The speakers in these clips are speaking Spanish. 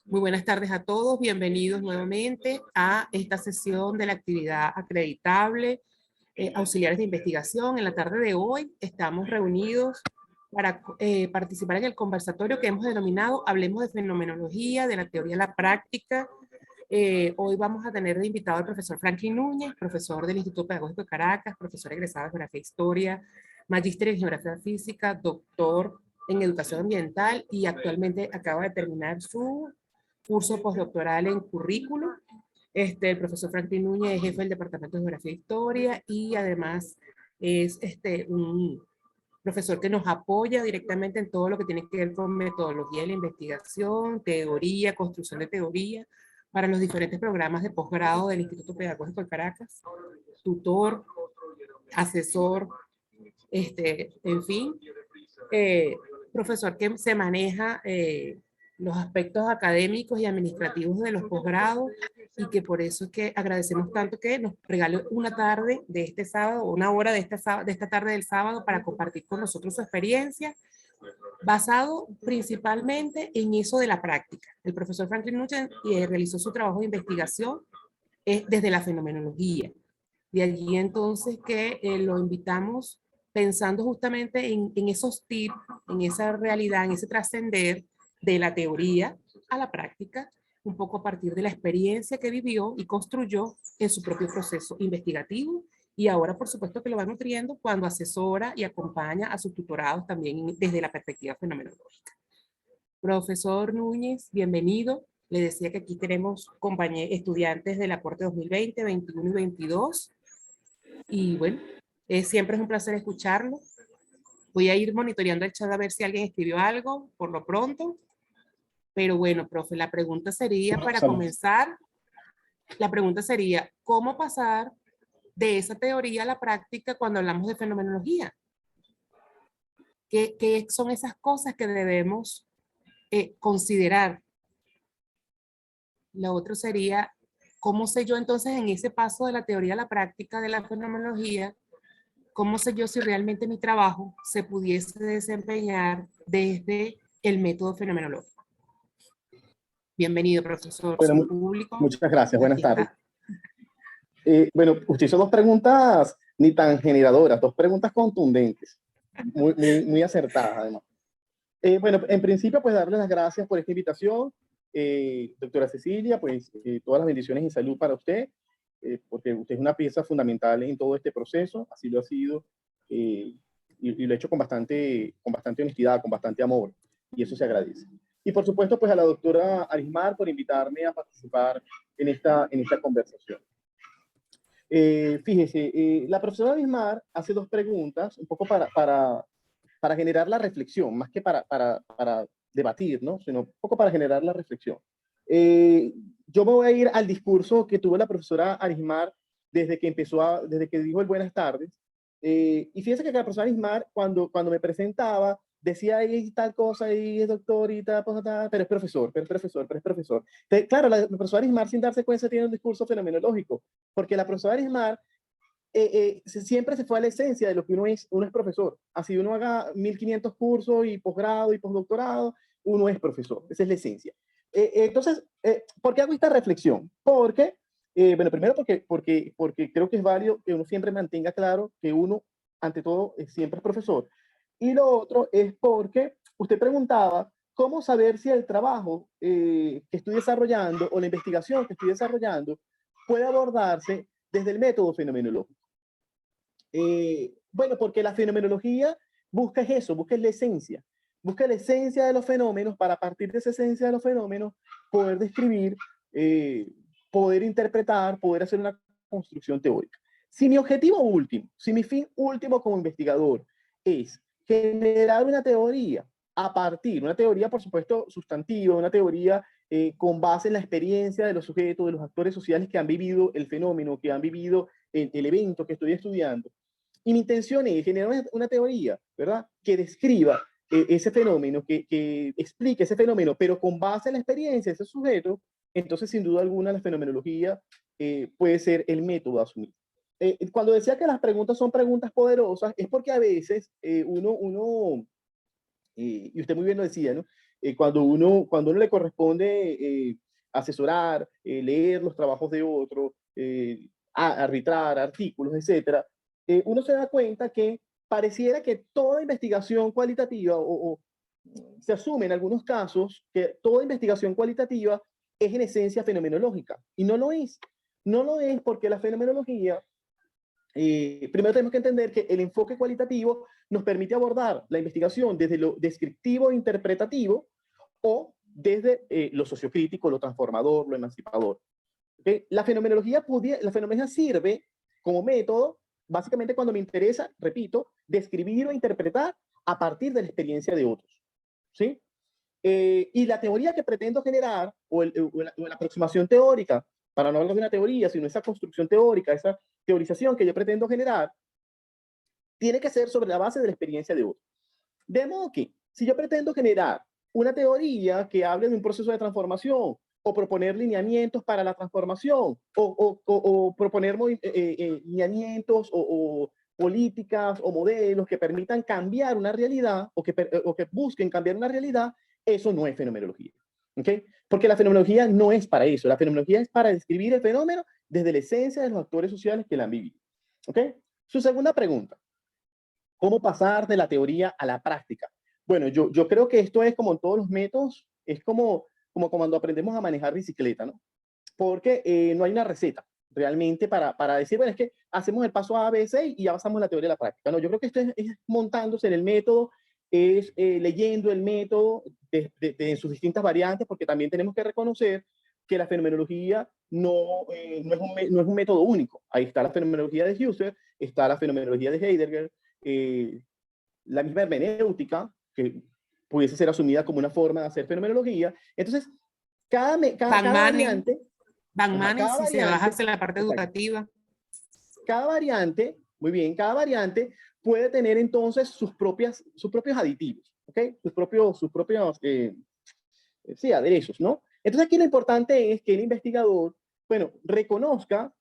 Muy buenas tardes a todos, bienvenidos nuevamente a esta sesión de la actividad acreditable, auxiliares de investigación. En la tarde de hoy estamos reunidos para participar en el conversatorio que hemos denominado Hablemos de Fenomenología, de la Teoría a la Práctica. Hoy vamos a tener de invitado al profesor Franklin Núñez, profesor del Instituto Pedagógico de Caracas, profesor egresado de Geografía e Historia, magíster en Geografía Física, doctor en Educación Ambiental y actualmente acaba de terminar su curso postdoctoral en currículo. El profesor Franklin Núñez es jefe del Departamento de Geografía e Historia y además es un profesor que nos apoya directamente en todo lo que tiene que ver con metodología de la investigación, teoría, construcción de teoría para los diferentes programas de posgrado del Instituto Pedagógico de Caracas, tutor, asesor, en fin, profesor que se maneja los aspectos académicos y administrativos de los posgrados y que por eso es que agradecemos tanto que nos regale una tarde de este sábado, una hora de esta tarde del sábado para compartir con nosotros su experiencia, basado principalmente en eso de la práctica. El profesor Franklin Núñez realizó su trabajo de investigación desde la fenomenología. De allí entonces que lo invitamos pensando justamente en esos tips, en esa realidad, en ese trascender de la teoría a la práctica, un poco a partir de la experiencia que vivió y construyó en su propio proceso investigativo y ahora por supuesto que lo va nutriendo cuando asesora y acompaña a sus tutorados también desde la perspectiva fenomenológica. Profesor Núñez, bienvenido. Le decía que aquí tenemos estudiantes del aporte 2020, 21 y 22. Y bueno, siempre es un placer escucharlo. Voy a ir monitoreando el chat a ver si alguien escribió algo por lo pronto. Pero bueno, profe, la pregunta sería, para comenzar, la pregunta sería, ¿cómo pasar de esa teoría a la práctica cuando hablamos de fenomenología? ¿Qué son esas cosas que debemos considerar? Lo otro sería, ¿cómo sé yo entonces en ese paso de la teoría a la práctica de la fenomenología? ¿Cómo sé yo si realmente mi trabajo se pudiese desempeñar desde el método fenomenológico? Bienvenido, profesor. Bueno, Su público. muchas gracias. Buenas tardes. Está. Bueno, usted hizo dos preguntas ni tan generadoras, dos preguntas contundentes, muy acertadas además. Bueno, en principio, pues darle las gracias por esta invitación. Doctora Cecilia, pues todas las bendiciones y salud para usted, porque usted es una pieza fundamental en todo este proceso, así lo ha sido, y lo ha hecho con bastante honestidad, con bastante amor, y eso se agradece. Y por supuesto, pues a la doctora Arismar por invitarme a participar en esta conversación. Fíjese, la profesora Arismar hace dos preguntas, un poco para generar la reflexión, más que para debatir, ¿no? Sino un poco para generar la reflexión. Yo me voy a ir al discurso que tuvo la profesora Arismar desde que dijo el buenas tardes. Y fíjese que la profesora Arismar, cuando me presentaba, decía ahí tal cosa, y es doctor, y tal, pero es profesor. Entonces, claro, la profesora Arismar, sin darse cuenta, tiene un discurso fenomenológico, porque la profesora Arismar siempre se fue a la esencia de lo que uno es profesor. Así uno haga 1500 cursos y posgrado y postdoctorado, uno es profesor. Esa es la esencia. Entonces, ¿por qué hago esta reflexión? Porque, bueno, primero porque creo que es válido que uno siempre mantenga claro que uno, ante todo, siempre es profesor. Y lo otro es porque usted preguntaba cómo saber si el trabajo que estoy desarrollando o la investigación que estoy desarrollando puede abordarse desde el método fenomenológico. Bueno, porque la fenomenología busca eso, busca la esencia de los fenómenos para, a partir de esa esencia de los fenómenos, poder describir, poder interpretar, poder hacer una construcción teórica. Si mi fin último como investigador es generar una teoría una teoría, por supuesto, sustantiva, una teoría con base en la experiencia de los sujetos, de los actores sociales que han vivido el fenómeno, que han vivido el evento que estoy estudiando. Y mi intención es generar una teoría, ¿verdad?, que describa ese fenómeno, que explique ese fenómeno, pero con base en la experiencia de ese sujeto. Entonces, sin duda alguna, la fenomenología puede ser el método a asumir. Cuando decía que las preguntas son preguntas poderosas, es porque a veces uno y usted muy bien lo decía, ¿no? Cuando uno le corresponde asesorar, leer los trabajos de otro, arbitrar artículos, etcétera, uno se da cuenta que pareciera que toda investigación cualitativa, o se asume en algunos casos que toda investigación cualitativa es en esencia fenomenológica, y no lo es. No lo es porque la fenomenología, primero tenemos que entender que el enfoque cualitativo nos permite abordar la investigación desde lo descriptivo e interpretativo o desde lo sociocrítico, lo transformador, lo emancipador. ¿Okay? La fenomenología sirve como método básicamente cuando me interesa, repito, describir o interpretar a partir de la experiencia de otros. ¿Sí? Y la teoría que pretendo generar, o la aproximación teórica, para no hablar de una teoría, sino esa construcción teórica, esa teorización que yo pretendo generar, tiene que ser sobre la base de la experiencia de otros. De modo que, si yo pretendo generar una teoría que hable de un proceso de transformación, o proponer lineamientos para la transformación, o proponer lineamientos o políticas o modelos que permitan cambiar una realidad, o que busquen cambiar una realidad, eso no es fenomenología. ¿Okay? Porque la fenomenología no es para eso. La fenomenología es para describir el fenómeno desde la esencia de los actores sociales que la han vivido. ¿Okay? Su segunda pregunta: ¿cómo pasar de la teoría a la práctica? Bueno, yo creo que esto es como en todos los métodos, es como cuando aprendemos a manejar bicicleta, ¿no? Porque no hay una receta realmente para decir, bueno, es que hacemos el paso A, B, C y ya pasamos la teoría a la práctica. No, yo creo que esto es montándose en el método, es leyendo el método en sus distintas variantes, porque también tenemos que reconocer que la fenomenología no es un método único. Ahí está la fenomenología de Husserl, está la fenomenología de Heidegger, la misma hermenéutica, que pudiese ser asumida como una forma de hacer fenomenología. Entonces, cada variante, Van Manen, cada si se baja variante, hacia la parte exacto, educativa. cada variante, muy bien, cada variante puede tener entonces sus propios aditivos, ¿ok? Sus propios sí, aderezos, ¿no? Entonces aquí lo importante es que el investigador, bueno, reconozca,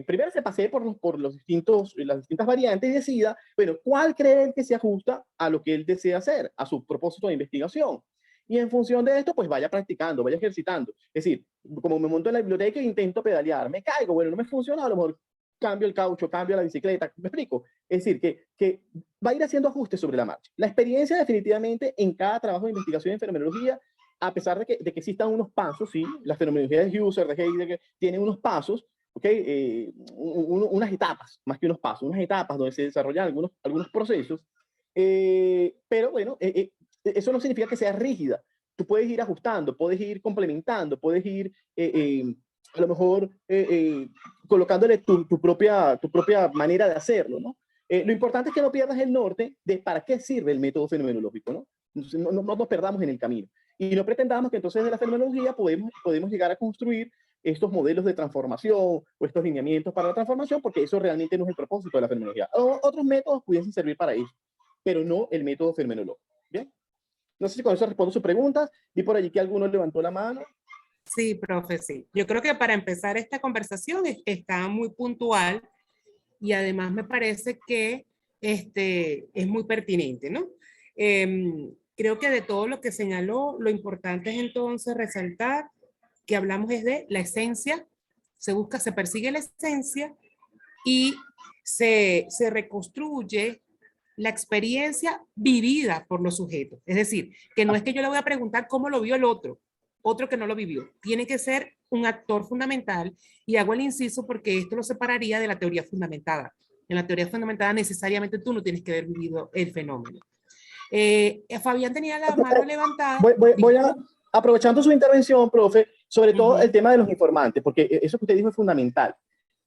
primero se pasee por las distintas variantes y decida, bueno, cuál cree él que se ajusta a lo que él desea hacer, a su propósito de investigación. Y en función de esto, pues vaya practicando, vaya ejercitando. Es decir, como me monto en la biblioteca e intento pedalear, me caigo, bueno, no me funciona, a lo mejor cambio el caucho, cambio la bicicleta, ¿me explico? Es decir, que va a ir haciendo ajustes sobre la marcha. La experiencia definitivamente en cada trabajo de investigación en fenomenología, a pesar de que existan unos pasos, ¿sí? La fenomenología de Husserl, de Heidegger, tiene unos pasos, ¿okay? Unas etapas, más que unos pasos, unas etapas donde se desarrollan algunos procesos, pero bueno, eso no significa que sea rígida. Tú puedes ir ajustando, puedes ir complementando, puedes ir a lo mejor colocándole tu propia manera de hacerlo, ¿no? Lo importante es que no pierdas el norte de para qué sirve el método fenomenológico, ¿no? No nos perdamos en el camino. Y no pretendamos que entonces de la fenomenología podemos llegar a construir estos modelos de transformación o estos lineamientos para la transformación, porque eso realmente no es el propósito de la fenomenología. Otros métodos pudiesen servir para eso, pero no el método fenomenológico. ¿Bien? No sé si con eso respondo sus preguntas. Vi por allí que alguno levantó la mano. Sí, profe, sí. Yo creo que para empezar esta conversación está muy puntual y además me parece que es muy pertinente, ¿no? Creo que de todo lo que señaló, lo importante es entonces resaltar que hablamos es de la esencia, se persigue la esencia y se reconstruye la experiencia vivida por los sujetos. Es decir, que no es que yo le voy a preguntar cómo lo vio el otro que no lo vivió. Tiene que ser un actor fundamental, y hago el inciso porque esto lo separaría de la teoría fundamentada. En la teoría fundamentada necesariamente tú no tienes que haber vivido el fenómeno. Fabián tenía la mano levantada. Voy a, aprovechando su intervención, profe, sobre todo el tema de los informantes, porque eso que usted dijo es fundamental.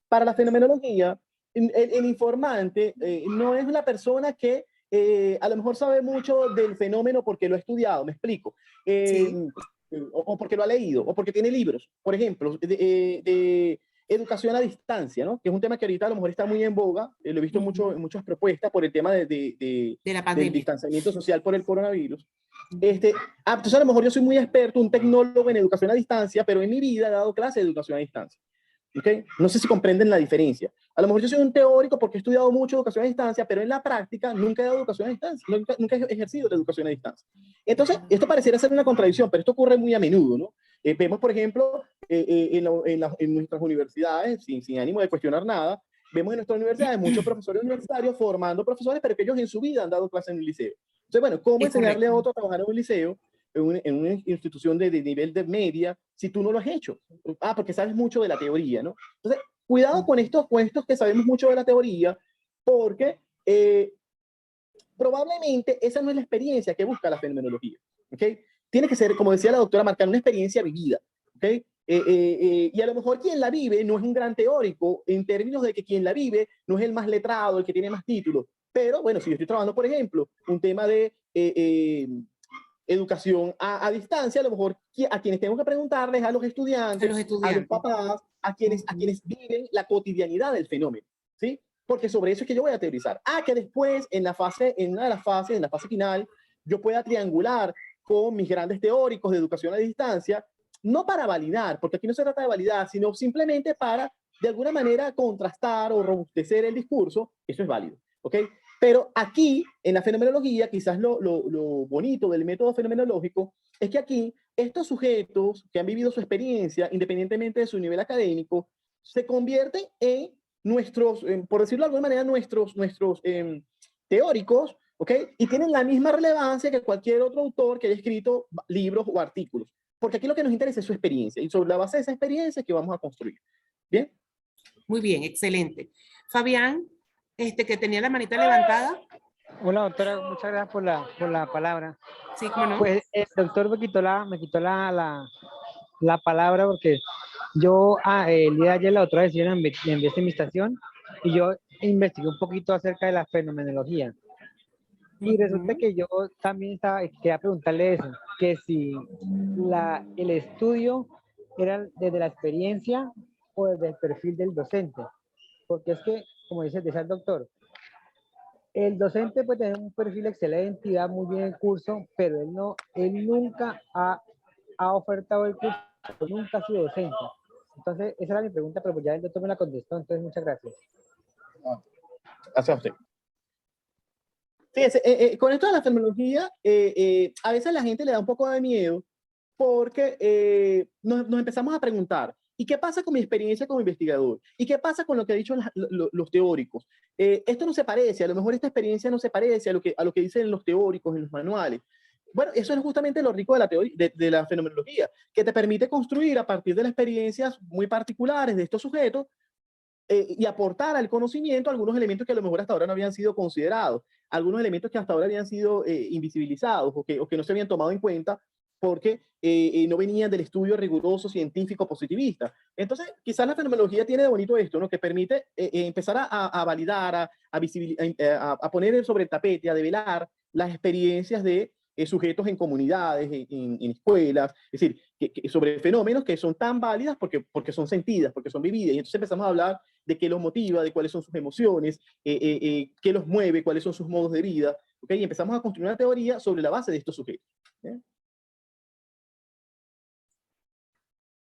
Para la fenomenología, el informante no es una persona que a lo mejor sabe mucho del fenómeno porque lo ha estudiado, me explico, Sí. o porque lo ha leído, o porque tiene libros, por ejemplo, de educación a distancia, ¿no? Que es un tema que ahorita a lo mejor está muy en boga, lo he visto mucho en muchas propuestas por el tema De la del pandemia. distanciamiento social por el coronavirus. Entonces a lo mejor yo soy muy experto, un tecnólogo en educación a distancia, pero en mi vida he dado clases de educación a distancia. ¿Okay? No sé si comprenden la diferencia. A lo mejor yo soy un teórico porque he estudiado mucho educación a distancia, pero en la práctica nunca he dado educación a distancia, nunca he ejercido la educación a distancia. Entonces, esto pareciera ser una contradicción, pero esto ocurre muy a menudo, ¿no? Vemos, por ejemplo, en nuestras universidades, sin ánimo de cuestionar nada, vemos en nuestras universidades muchos profesores universitarios formando profesores, pero que ellos en su vida han dado clases en un liceo. Entonces, bueno, ¿cómo Es enseñarle a correcto. otro a trabajar en un liceo, en una institución de nivel de media, si tú no lo has hecho? Ah, porque sabes mucho de la teoría, ¿no? Entonces, cuidado con estos puestos que sabemos mucho de la teoría, porque probablemente esa no es la experiencia que busca la fenomenología. ¿Okay? Tiene que ser, como decía la doctora Marcano, una experiencia vivida. ¿Okay? Y a lo mejor quien la vive no es un gran teórico en términos de que quien la vive no es el más letrado, el que tiene más títulos. Pero bueno, si yo estoy trabajando, por ejemplo, un tema de educación a distancia, a lo mejor a quienes tengo que preguntarles, a los A estudiantes, los a los estudiantes. papás, a quienes viven la cotidianidad del fenómeno. ¿Sí? Porque sobre eso es que yo voy a teorizar. Que después, en una de las fases, en la fase final, yo pueda triangular con mis grandes teóricos de educación a distancia, no para validar, porque aquí no se trata de validar, sino simplemente para, de alguna manera, contrastar o robustecer el discurso. Eso es válido. ¿Ok? Pero aquí, en la fenomenología, quizás lo bonito del método fenomenológico es que aquí estos sujetos que han vivido su experiencia, independientemente de su nivel académico, se convierten en nuestros, por decirlo de alguna manera, nuestros teóricos, ¿ok? Y tienen la misma relevancia que cualquier otro autor que haya escrito libros o artículos. Porque aquí lo que nos interesa es su experiencia, y sobre la base de esa experiencia es que vamos a construir. ¿Bien? Muy bien, excelente. Fabián, que tenía la manita levantada. Hola, doctora, muchas gracias por la palabra. Sí, cómo no. Pues el doctor me quitó la palabra porque yo el día de ayer la otra vez yo le envié esta invitación y yo investigué un poquito acerca de la fenomenología. Y resulta que yo también quería preguntarle eso, que si el estudio era desde la experiencia o desde el perfil del docente. Porque es que, como decía el doctor, el docente puede tener un perfil excelente y da muy bien el curso, pero él nunca ha ofertado el curso, nunca ha sido docente. Entonces, esa era mi pregunta, pero pues ya el doctor me la contestó, entonces muchas gracias. Gracias a usted. Fíjense, con esto de la fenomenología, a veces a la gente le da un poco de miedo porque nos empezamos a preguntar, ¿y qué pasa con mi experiencia como investigador? ¿Y qué pasa con lo que han dicho los teóricos? Esto no se parece, a lo mejor esta experiencia no se parece a lo que dicen los teóricos en los manuales. Bueno, eso es justamente lo rico de la teoría, de la fenomenología, que te permite construir a partir de las experiencias muy particulares de estos sujetos y aportar al conocimiento algunos elementos que a lo mejor hasta ahora no habían sido considerados, algunos elementos que hasta ahora habían sido invisibilizados o que no se habían tomado en cuenta porque no venían del estudio riguroso científico positivista. Entonces, quizás la fenomenología tiene de bonito esto, ¿no? Que permite empezar a validar, a poner sobre el tapete, a develar las experiencias de sujetos en comunidades, en escuelas, es decir, sobre fenómenos que son tan válidas porque son sentidas, porque son vividas. Y entonces empezamos a hablar de qué los motiva, de cuáles son sus emociones, qué los mueve, cuáles son sus modos de vida. ¿Okay? Y empezamos a construir una teoría sobre la base de estos sujetos.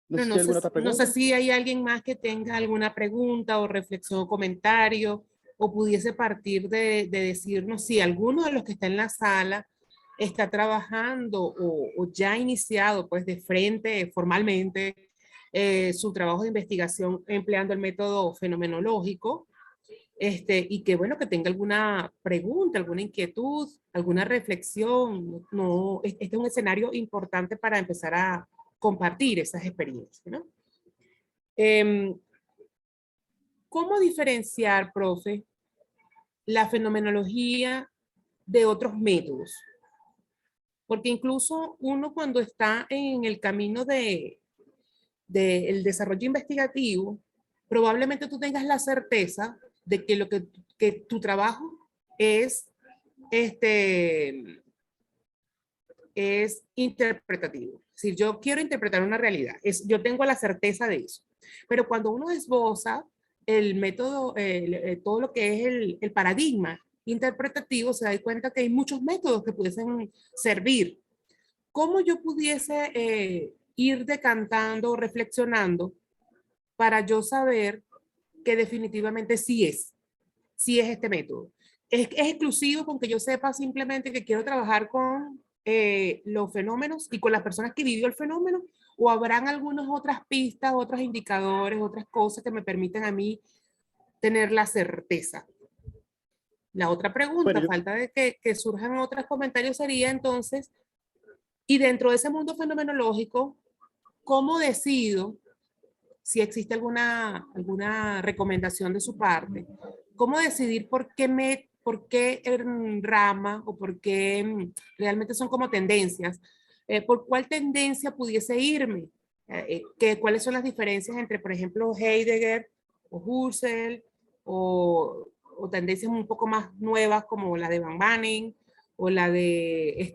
No sé si hay alguna otra No pregunta. sé si hay alguien más que tenga alguna pregunta o reflexión o comentario o pudiese partir de decirnos si alguno de los que está en la sala está trabajando o ya ha iniciado pues de frente formalmente su trabajo de investigación empleando el método fenomenológico y que bueno, que tenga alguna pregunta, alguna inquietud, alguna reflexión. No, este es un escenario importante para empezar a compartir esas experiencias, ¿no? ¿Cómo diferenciar, profe, la fenomenología de otros métodos? Porque incluso uno cuando está en el camino del desarrollo investigativo, probablemente tú tengas la certeza de que tu trabajo es, es interpretativo. Es decir, yo quiero interpretar una realidad, yo tengo la certeza de eso. Pero cuando uno esboza el método, todo lo que es el paradigma interpretativo, se da cuenta que hay muchos métodos que pudiesen servir. ¿Cómo yo pudiese ir decantando, reflexionando para yo saber que definitivamente sí es este método? ¿Es exclusivo con que yo sepa simplemente que quiero trabajar con los fenómenos y con las personas que vivió el fenómeno? ¿O habrán algunas otras pistas, otros indicadores, otras cosas que me permiten a mí tener la certeza? La otra pregunta, Bueno, falta de que surjan otros comentarios, sería entonces, y dentro de ese mundo fenomenológico, ¿cómo decido si existe alguna recomendación de su parte? ¿Cómo decidir por qué rama o por qué realmente son como tendencias? ¿Por cuál tendencia pudiese irme? ¿Cuáles son las diferencias entre, por ejemplo, Heidegger o Husserl o tendencias un poco más nuevas como la de Van Manen o la de,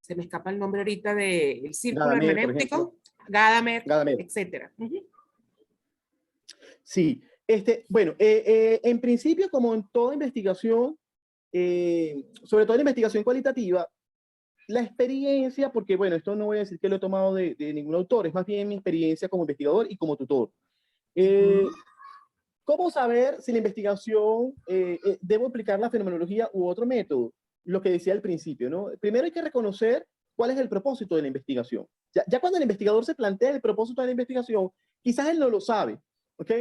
se me escapa el nombre ahorita, del círculo Gadamer, por ejemplo. hermenéutico, Gadamer, Gadamer. etcétera? Sí, bueno, en principio, como en toda investigación, sobre todo en investigación cualitativa, la experiencia, porque bueno, esto no voy a decir que lo he tomado de ningún autor, es más bien mi experiencia como investigador y como tutor. ¿Cómo saber si la investigación debo aplicar la fenomenología u otro método? Lo que decía al principio, ¿no? Primero hay que reconocer cuál es el propósito de la investigación. Ya cuando el investigador se plantea el propósito de la investigación, quizás él no lo sabe, ¿ok?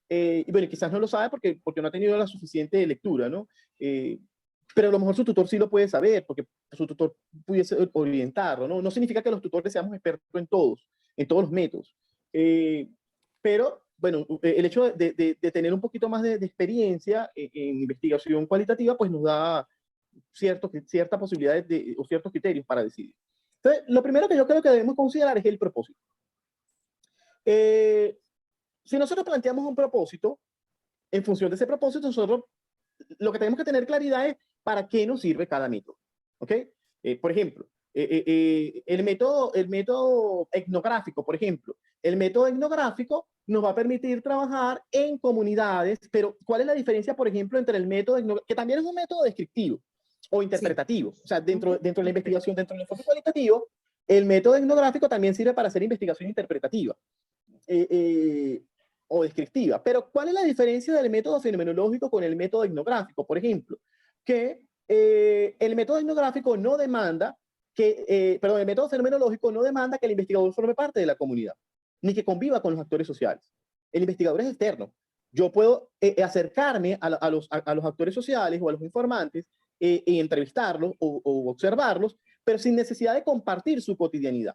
Y bueno, quizás no lo sabe porque no ha tenido la suficiente lectura, ¿no? Pero a lo mejor su tutor sí lo puede saber, porque su tutor pudiese orientarlo, ¿no? No significa que los tutores seamos expertos en todos los métodos. Pero, bueno, el hecho de tener un poquito más de experiencia en investigación cualitativa, pues nos da cierta posibilidad o ciertos criterios para decidir. Entonces, lo primero que yo creo que debemos considerar es el propósito. Si nosotros planteamos un propósito, en función de ese propósito, nosotros lo que tenemos que tener claridad es para qué nos sirve cada método. ¿Ok? Por ejemplo, el método etnográfico, por ejemplo. El método etnográfico nos va a permitir trabajar en comunidades, pero ¿cuál es la diferencia, por ejemplo, entre el método etnográfico, que también es un método descriptivo o interpretativo? Sí. O sea, dentro de la investigación, dentro del enfoque cualitativo, el método etnográfico también sirve para hacer investigación interpretativa. O descriptiva. Pero ¿cuál es la diferencia del método fenomenológico con el método etnográfico? Por ejemplo, que el método etnográfico no demanda el método fenomenológico no demanda que el investigador forme parte de la comunidad, ni que conviva con los actores sociales. El investigador es externo. Yo puedo acercarme a los actores sociales o a los informantes y entrevistarlos o observarlos, pero sin necesidad de compartir su cotidianidad.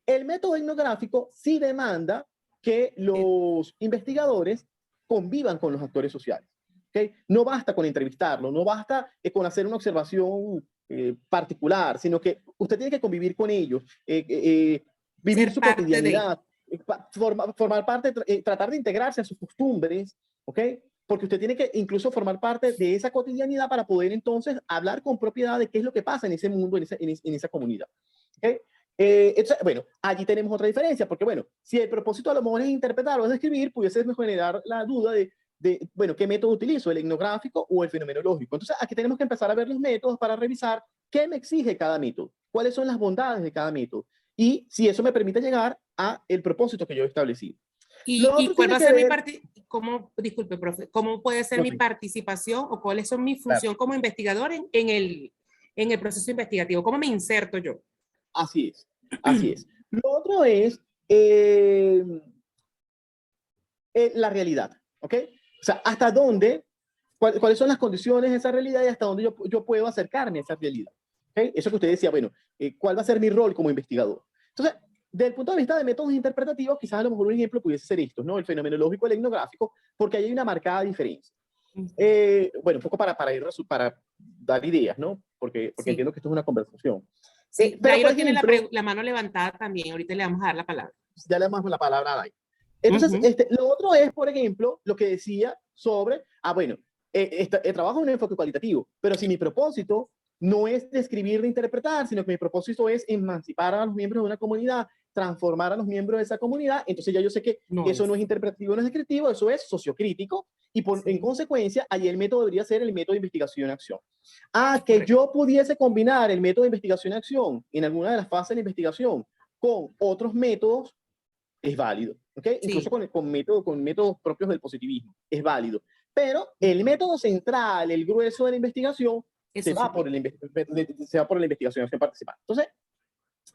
El método etnográfico sí demanda que los investigadores convivan con los actores sociales. ¿Okay? No basta con entrevistarlo, no basta con hacer una observación particular, sino que usted tiene que convivir con ellos, vivir su cotidianidad, formar parte, tratar de integrarse a sus costumbres, ¿ok? Porque usted tiene que incluso formar parte de esa cotidianidad para poder entonces hablar con propiedad de qué es lo que pasa en ese mundo, en esa comunidad. ¿Okay? Entonces, bueno, allí tenemos otra diferencia, porque bueno, si el propósito a lo mejor es interpretar o es escribir, pudiese generar la duda bueno, ¿qué método utilizo? ¿El etnográfico o el fenomenológico? Entonces, aquí tenemos que empezar a ver los métodos para revisar qué me exige cada método, cuáles son las bondades de cada método, y si eso me permite llegar a el propósito que yo he establecido. ¿Y cuál va a ser disculpe, profe, cómo puede ser mi participación o cuáles son mi función como investigador en el proceso investigativo? ¿Cómo me inserto yo? Así es, así es. Lo otro es la realidad, ¿ok? O sea, hasta dónde, cuáles son las condiciones de esa realidad y hasta dónde yo puedo acercarme a esa realidad. ¿Okay? Eso que usted decía, bueno, ¿cuál va a ser mi rol como investigador? Entonces, desde el punto de vista de métodos interpretativos, quizás a lo mejor un ejemplo pudiese ser esto, ¿no? El fenomenológico y el etnográfico, porque ahí hay una marcada diferencia. Bueno, un poco para dar ideas, ¿no? Porque sí. Entiendo que esto es una conversación. Sí, pero Dairo tiene la mano levantada también, ahorita le vamos a dar la palabra. Ya le damos la palabra a Dairo. Entonces, lo otro es, por ejemplo, lo que decía sobre, bueno, trabajo en un enfoque cualitativo, pero si mi propósito no es describir, de interpretar, sino que mi propósito es emancipar a los miembros de una comunidad, transformar a los miembros de esa comunidad, entonces ya yo sé que eso no es interpretativo, no es descriptivo, eso es sociocrítico, y en consecuencia, allí el método debería ser el método de investigación-acción. Que yo pudiese combinar el método de investigación-acción en alguna de las fases de la investigación con otros métodos, es válido. ¿ok? Incluso Sí. con métodos propios del positivismo, es válido. Pero el método central, el grueso de la investigación, se Eso va sí. por, se va por la investigación sin participar. Entonces,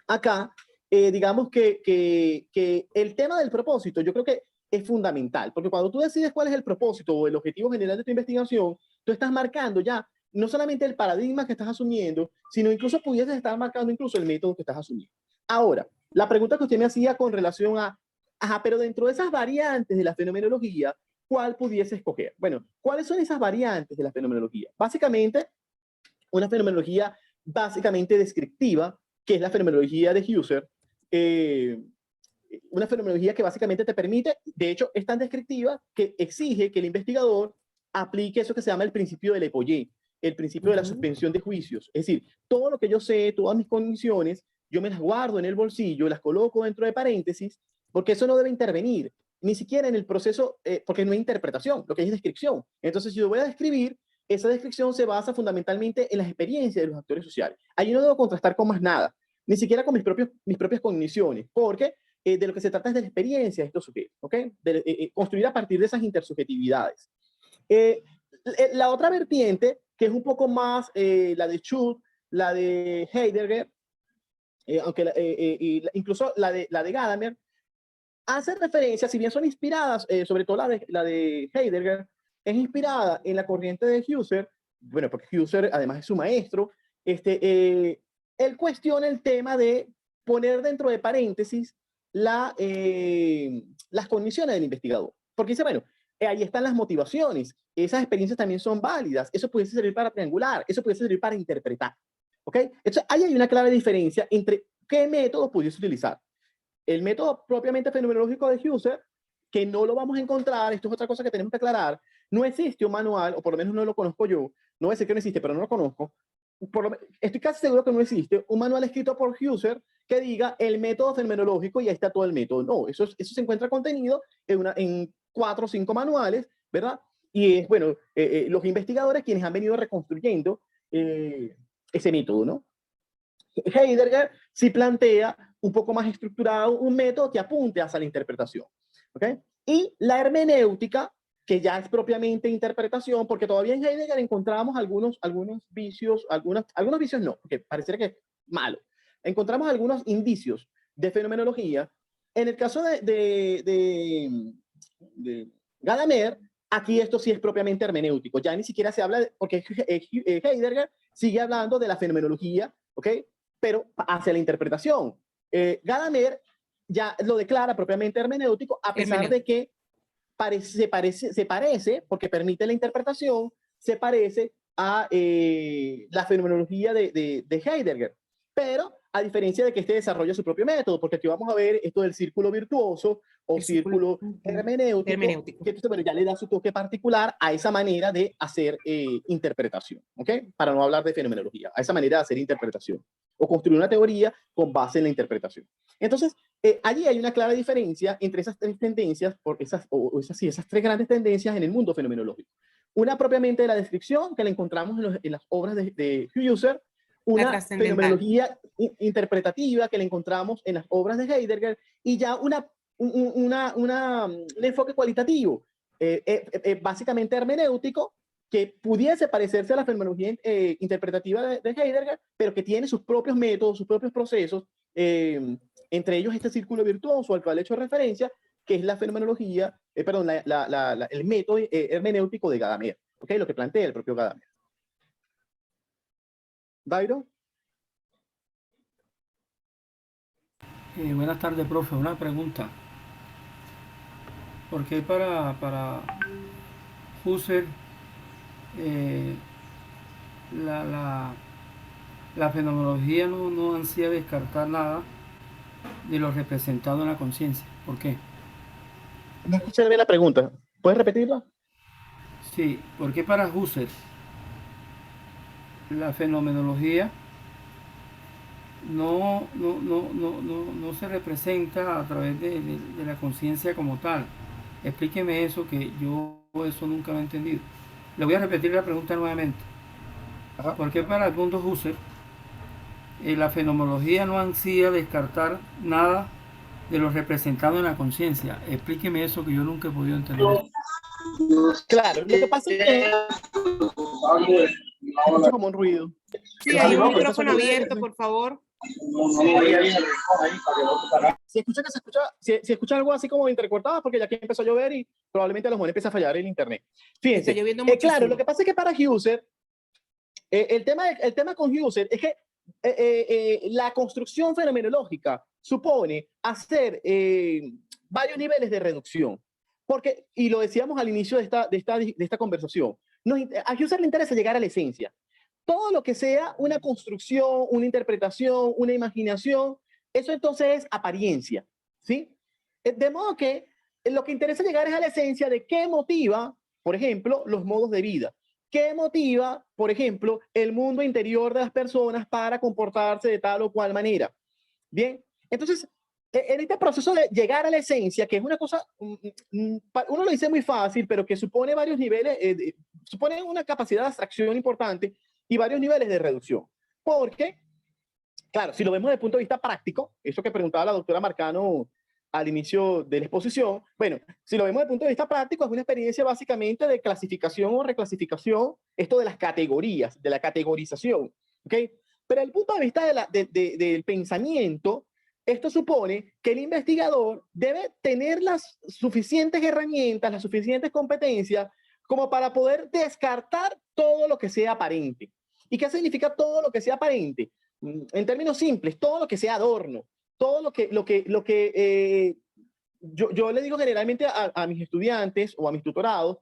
acá, digamos que el tema del propósito, yo creo que es fundamental, porque cuando tú decides cuál es el propósito o el objetivo general de tu investigación, tú estás marcando ya no solamente el paradigma que estás asumiendo, sino incluso pudieses estar marcando incluso el método que estás asumiendo. Ahora, la pregunta que usted me hacía con relación a, ajá, pero dentro de esas variantes de la fenomenología, ¿cuál pudiese escoger? Bueno, ¿cuáles son esas variantes de la fenomenología? Básicamente, una fenomenología básicamente descriptiva, que es la fenomenología de Husserl, eh, una fenomenología que básicamente te permite, de hecho, es tan descriptiva que exige que el investigador aplique eso que se llama el principio del epoyé, el principio de la suspensión de juicios. Es decir, todo lo que yo sé, todas mis condiciones, yo me las guardo en el bolsillo, las coloco dentro de paréntesis, porque eso no debe intervenir, ni siquiera en el proceso, porque no hay interpretación, lo que hay es descripción. Entonces, si yo voy a describir, esa descripción se basa fundamentalmente en las experiencias de los actores sociales. Allí no debo contrastar con más nada, ni siquiera con mis propias cogniciones, porque de lo que se trata es de la experiencia de estos sujetos, ¿ok? Construir a partir de esas intersubjetividades. Eh, la otra vertiente, que es un poco más la de Schultz, la de Heidegger, aunque incluso la de Gadamer, hace referencia, si bien son inspiradas, sobre todo la de Heidegger, es inspirada en la corriente de Husserl, bueno, porque Husserl además es su maestro, él cuestiona el tema de poner dentro de paréntesis las condiciones del investigador. Porque dice, bueno, ahí están las motivaciones, esas experiencias también son válidas, eso puede servir para triangular, eso puede servir para interpretar. ¿Ok? Entonces, ahí hay una clara diferencia entre qué métodos pudiese utilizar. El método propiamente fenomenológico de Husserl, que no lo vamos a encontrar, esto es otra cosa que tenemos que aclarar, no existe un manual, o por lo menos no lo conozco yo, no voy a decir que no existe, pero no lo conozco, estoy casi seguro que no existe un manual escrito por Husserl que diga el método fenomenológico y ahí está todo el método. No, eso se encuentra contenido en 4 o 5 manuales, ¿verdad? Y es, bueno, los investigadores quienes han venido reconstruyendo ese método, ¿no? Heidegger sí plantea un poco más estructurado un método que apunte hacia la interpretación. ¿Okay? Y la hermenéutica, que ya es propiamente interpretación, porque todavía en Heidegger encontramos algunos vicios, algunos vicios no, porque pareciera que es malo. Encontramos algunos indicios de fenomenología. En el caso de Gadamer, aquí esto sí es propiamente hermenéutico. Ya ni siquiera se habla, porque Heidegger sigue hablando de la fenomenología, ¿ok? Pero hacia la interpretación. Gadamer ya lo declara propiamente hermenéutico, a pesar de que se parece, porque permite la interpretación, se parece a la fenomenología de Heidegger. Pero a diferencia de que este desarrolla su propio método, porque aquí vamos a ver esto del círculo virtuoso o círculo hermenéutico, que entonces, bueno, ya le da su toque particular a esa manera de hacer interpretación, ¿ok? Para no hablar de fenomenología, a esa manera de hacer interpretación o construir una teoría con base en la interpretación. Entonces, allí hay una clara diferencia entre esas tres tendencias, esas tres grandes tendencias en el mundo fenomenológico. Una propiamente de la descripción, que la encontramos en las obras de Husserl, una fenomenología interpretativa que la encontramos en las obras de Heidegger, y ya un enfoque cualitativo, básicamente hermenéutico, que pudiese parecerse a la fenomenología interpretativa de Heidegger, pero que tiene sus propios métodos, sus propios procesos, entre ellos este círculo virtuoso al cual he hecho referencia, que es la fenomenología, el método hermenéutico de Gadamer, ¿okay? Lo que plantea el propio Gadamer. Dairo. Buenas tardes, profe. Una pregunta. ¿Por qué para Husserl la fenomenología no ansía descartar nada de lo representado en la conciencia? ¿Por qué? No escuché bien la pregunta. ¿Puedes repetirla? Sí, ¿por qué para Husserl la fenomenología no se representa a través de la conciencia como tal? Explíqueme eso, que yo eso nunca lo he entendido. Le voy a repetir la pregunta nuevamente. Ajá. ¿Por qué para el mundo Husserl la fenomenología no ansía descartar nada de lo representado en la conciencia. Explíqueme eso que yo nunca he podido entender. Claro, lo que pasa es que escucho como un ruido. Sí, hay un micrófono abierto, por favor. Si escucha que se escucha, si escucha algo así como intercortado, porque ya aquí empezó a llover y probablemente a lo mejor empieza a fallar el internet. Fíjense, Está lloviendo claro, muchísimo. lo que pasa es que para Husserl, el tema con Husserl es que la construcción fenomenológica supone hacer varios niveles de reducción. Porque, y lo decíamos al inicio de esta conversación, a Husserl le interesa llegar a la esencia. Todo lo que sea una construcción, una interpretación, una imaginación, eso entonces es apariencia, ¿sí? De modo que lo que interesa llegar es a la esencia de qué motiva, por ejemplo, los modos de vida. ¿Qué motiva, por ejemplo, el mundo interior de las personas para comportarse de tal o cual manera? Bien, entonces, en este proceso de llegar a la esencia, que es una cosa, uno lo dice muy fácil, pero que supone varios niveles, supone una capacidad de abstracción importante y varios niveles de reducción. Porque, claro, si lo vemos desde el punto de vista práctico, eso que preguntaba la doctora Marcano al inicio de la exposición, bueno, si lo vemos desde el punto de vista práctico, es una experiencia básicamente de clasificación o reclasificación, esto de las categorías, de la categorización, ¿ok? Pero desde el punto de vista del pensamiento, esto supone que el investigador debe tener las suficientes herramientas, las suficientes competencias como para poder descartar todo lo que sea aparente. ¿Y qué significa todo lo que sea aparente? En términos simples, todo lo que sea adorno, todo lo que yo le digo generalmente a mis estudiantes o a mis tutorados,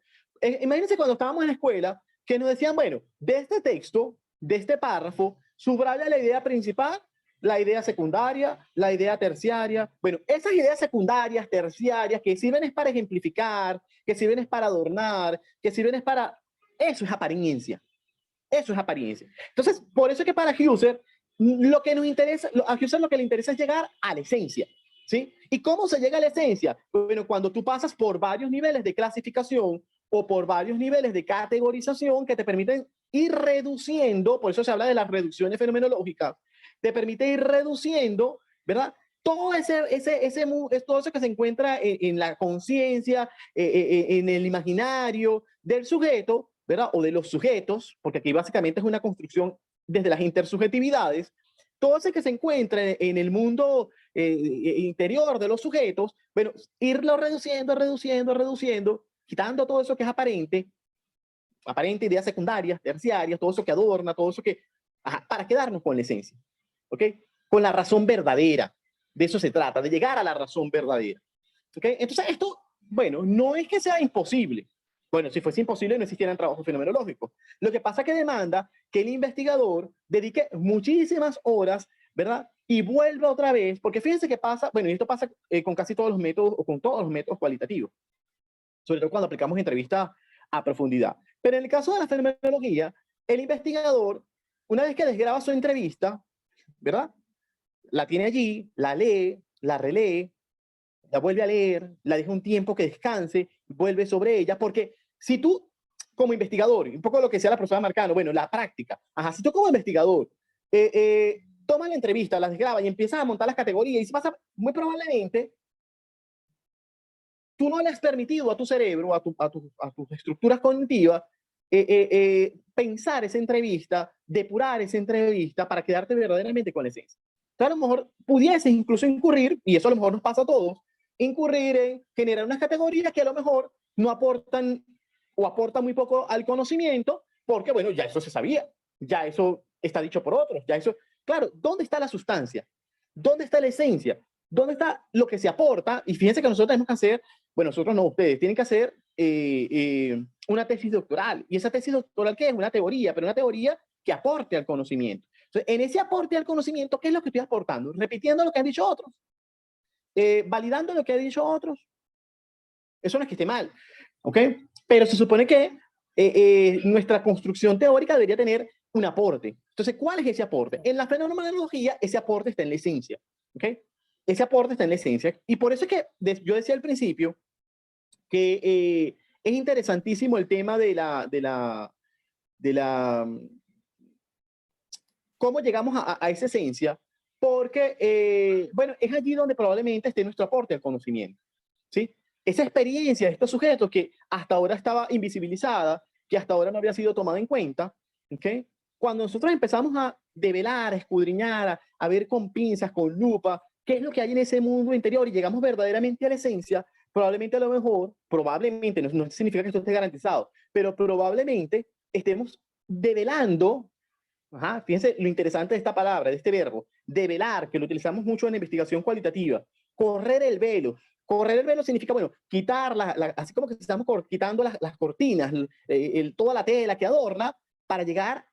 imagínense cuando estábamos en la escuela, que nos decían, bueno, de este texto, de este párrafo, subraya la idea principal, la idea secundaria, la idea terciaria. Bueno, esas ideas secundarias, terciarias, que sirven es para ejemplificar, que sirven es para adornar, que sirven es para... Eso es apariencia. Eso es apariencia. Entonces, por eso es que para Husserl, lo que nos interesa, a Husserl lo que le interesa es llegar a la esencia, ¿sí? ¿Y cómo se llega a la esencia? Bueno, cuando tú pasas por varios niveles de clasificación o por varios niveles de categorización que te permiten ir reduciendo, por eso se habla de las reducciones fenomenológicas, te permite ir reduciendo, ¿verdad? Todo todo eso que se encuentra en la conciencia, en el imaginario del sujeto, ¿verdad? O de los sujetos, porque aquí básicamente es una construcción desde las intersubjetividades, todo ese que se encuentra en el mundo interior de los sujetos, bueno, irlo reduciendo, quitando todo eso que es aparente, ideas secundarias, terciarias, todo eso que adorna, todo eso que, para quedarnos con la esencia, ¿ok? Con la razón verdadera. De eso se trata, de llegar a la razón verdadera. ¿Ok? Entonces, esto, bueno, no es que sea imposible. Bueno, si fuese imposible, no existieran trabajos fenomenológicos. Lo que pasa es que demanda que el investigador dedique muchísimas horas, ¿verdad? Y vuelva otra vez, porque fíjense que pasa, bueno, y esto pasa con casi todos los métodos o con todos los métodos cualitativos, sobre todo cuando aplicamos entrevistas a profundidad. Pero en el caso de la fenomenología, el investigador, una vez que desgraba su entrevista, ¿verdad? La tiene allí, la lee, la relee, la vuelve a leer, la deja un tiempo que descanse, vuelve sobre ella, porque si tú, como investigador, un poco lo que decía la profesora Marcano, bueno, la práctica, si tú como investigador tomas la entrevista, las desgraba y empiezas a montar las categorías, y si pasa, muy probablemente, tú no le has permitido a tu cerebro, a tus estructuras cognitivas, pensar esa entrevista, depurar esa entrevista para quedarte verdaderamente con la esencia. Entonces, a lo mejor pudieses incluso incurrir, y eso a lo mejor nos pasa a todos, incurrir en generar unas categorías que a lo mejor no aportan o aportan muy poco al conocimiento, porque, bueno, ya eso se sabía, ya eso está dicho por otros, ya eso... Claro, ¿dónde está la sustancia? ¿Dónde está la esencia? ¿Dónde está lo que se aporta? Y fíjense que nosotros tenemos que hacer, bueno, nosotros no, ustedes tienen que hacer una tesis doctoral. ¿Y esa tesis doctoral qué es? Una teoría, pero una teoría que aporte al conocimiento. Entonces, en ese aporte al conocimiento, ¿qué es lo que estoy aportando? Repitiendo lo que han dicho otros. Validando lo que han dicho otros. Eso no es que esté mal, ¿ok? Pero se supone que nuestra construcción teórica debería tener un aporte. Entonces, ¿cuál es ese aporte? En la fenomenología, ese aporte está en la esencia, ¿ok? Ese aporte está en la esencia. Y por eso es que yo decía al principio que es interesantísimo el tema de la cómo llegamos a esa esencia, porque, bueno, es allí donde probablemente esté nuestro aporte al conocimiento, ¿sí? Esa experiencia de estos sujetos que hasta ahora estaba invisibilizada, que hasta ahora no había sido tomada en cuenta, ¿ok? Cuando nosotros empezamos a develar, a escudriñar, a ver con pinzas, con lupa, qué es lo que hay en ese mundo interior y llegamos verdaderamente a la esencia, probablemente a lo mejor, probablemente, no significa que esto esté garantizado, pero probablemente estemos develando. Ajá, fíjense lo interesante de esta palabra, de este verbo, develar, que lo utilizamos mucho en la investigación cualitativa. Correr el velo. Correr el velo significa, bueno, quitar, así como que estamos quitando las cortinas, toda la tela que adorna, para llegar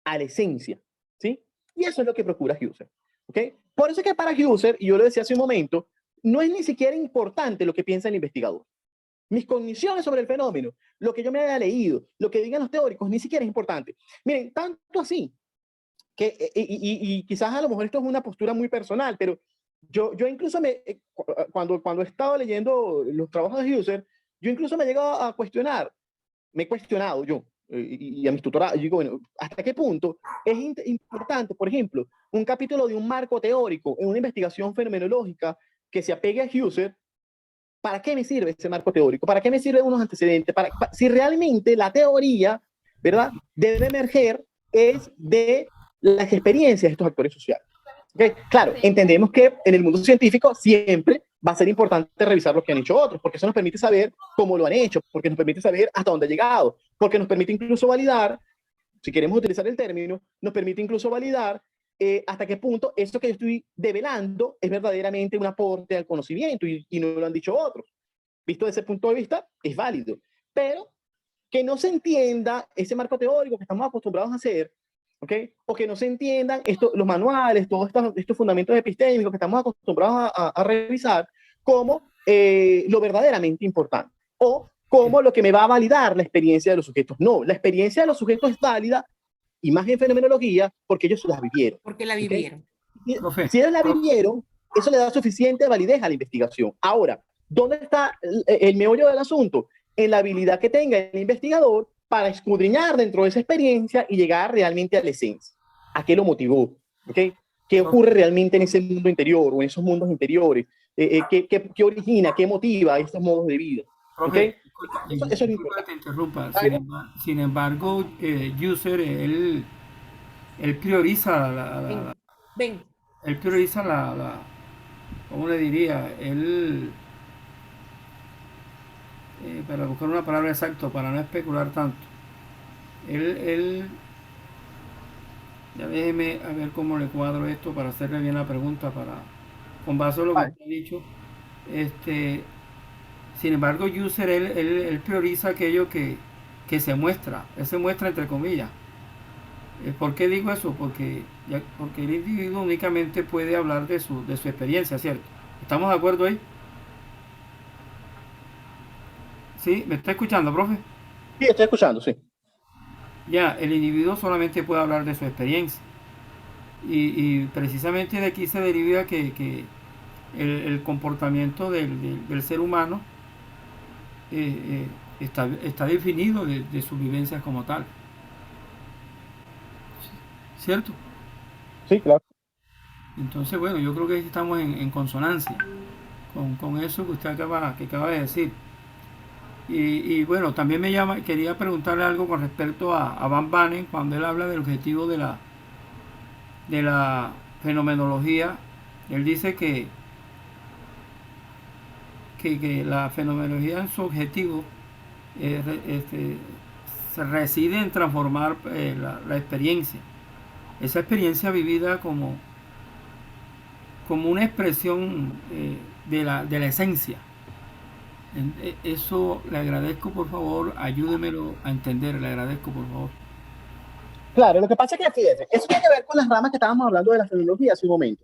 a la esencia, ¿sí? Y eso es lo que procura Husserl, ¿ok? Por eso es que para Husserl, y yo lo decía hace un momento, no es ni siquiera importante lo que piensa el investigador. Mis cogniciones sobre el fenómeno, lo que yo me haya leído, lo que digan los teóricos, ni siquiera es importante. Miren, tanto así, que, y quizás a lo mejor esto es una postura muy personal, pero yo incluso cuando he estado leyendo los trabajos de Husserl, yo incluso me he llegado a cuestionar, me he cuestionado yo, y a mis tutorados, digo, bueno, ¿hasta qué punto es importante, por ejemplo, un capítulo de un marco teórico en una investigación fenomenológica que se apegue a Husserl? ¿Para qué me sirve ese marco teórico? ¿Para qué me sirven unos antecedentes? Si realmente la teoría, ¿verdad?, debe emerger es de las experiencias de estos actores sociales. ¿Okay? Claro, entendemos que en el mundo científico siempre va a ser importante revisar lo que han hecho otros, porque eso nos permite saber cómo lo han hecho, porque nos permite saber hasta dónde ha llegado, porque nos permite incluso validar, si queremos utilizar el término, nos permite incluso validar hasta qué punto esto que yo estoy develando es verdaderamente un aporte al conocimiento y no lo han dicho otros. Visto desde ese punto de vista, es válido. Pero que no se entienda ese marco teórico que estamos acostumbrados a hacer, ¿ok? O que no se entiendan los manuales, todos estos fundamentos epistémicos que estamos acostumbrados a revisar como lo verdaderamente importante. O como lo que me va a validar la experiencia de los sujetos. No, la experiencia de los sujetos es válida, y más en fenomenología, porque ellos la vivieron. Porque la vivieron. ¿Okay? Si ellos la vivieron, eso le da suficiente validez a la investigación. Ahora, ¿dónde está el meollo del asunto? En la habilidad que tenga el investigador para escudriñar dentro de esa experiencia y llegar realmente a la esencia. ¿A qué lo motivó? ¿Okay? ¿Qué ocurre realmente en ese mundo interior o en esos mundos interiores? ¿Qué origina, qué motiva estos modos de vida? ¿Okay? Eso es importante. Te interrumpa. Sin embargo, Husserl, él prioriza Ven. Él prioriza ¿cómo le diría? Él, para buscar una palabra exacta, para no especular tanto, él, ya déjeme a ver cómo le cuadro esto para hacerle bien la pregunta, con base en lo que usted ha dicho. Sin embargo, Husserl, él prioriza aquello que se muestra, él se muestra entre comillas. ¿Por qué digo eso? Porque el individuo únicamente puede hablar de su experiencia, ¿cierto? ¿Estamos de acuerdo ahí? ¿Sí? ¿Me está escuchando, profe? Sí, estoy escuchando, sí. Ya, el individuo solamente puede hablar de su experiencia. Y precisamente de aquí se deriva que el comportamiento del ser humano está definido de sus vivencias como tal. ¿Cierto? Sí, claro. Entonces, bueno, yo creo que estamos en consonancia con eso que usted acaba de decir. Y bueno, también quería preguntarle algo con respecto a Van Banen, cuando él habla del objetivo de la fenomenología. Él dice que la fenomenología en su objetivo se reside en transformar la experiencia. Esa experiencia vivida como una expresión de la esencia. Eso le agradezco, por favor, ayúdemelo a entender, le agradezco, por favor. Claro, lo que pasa es que, fíjate, eso tiene que ver con las ramas que estábamos hablando de la fenomenología hace un momento.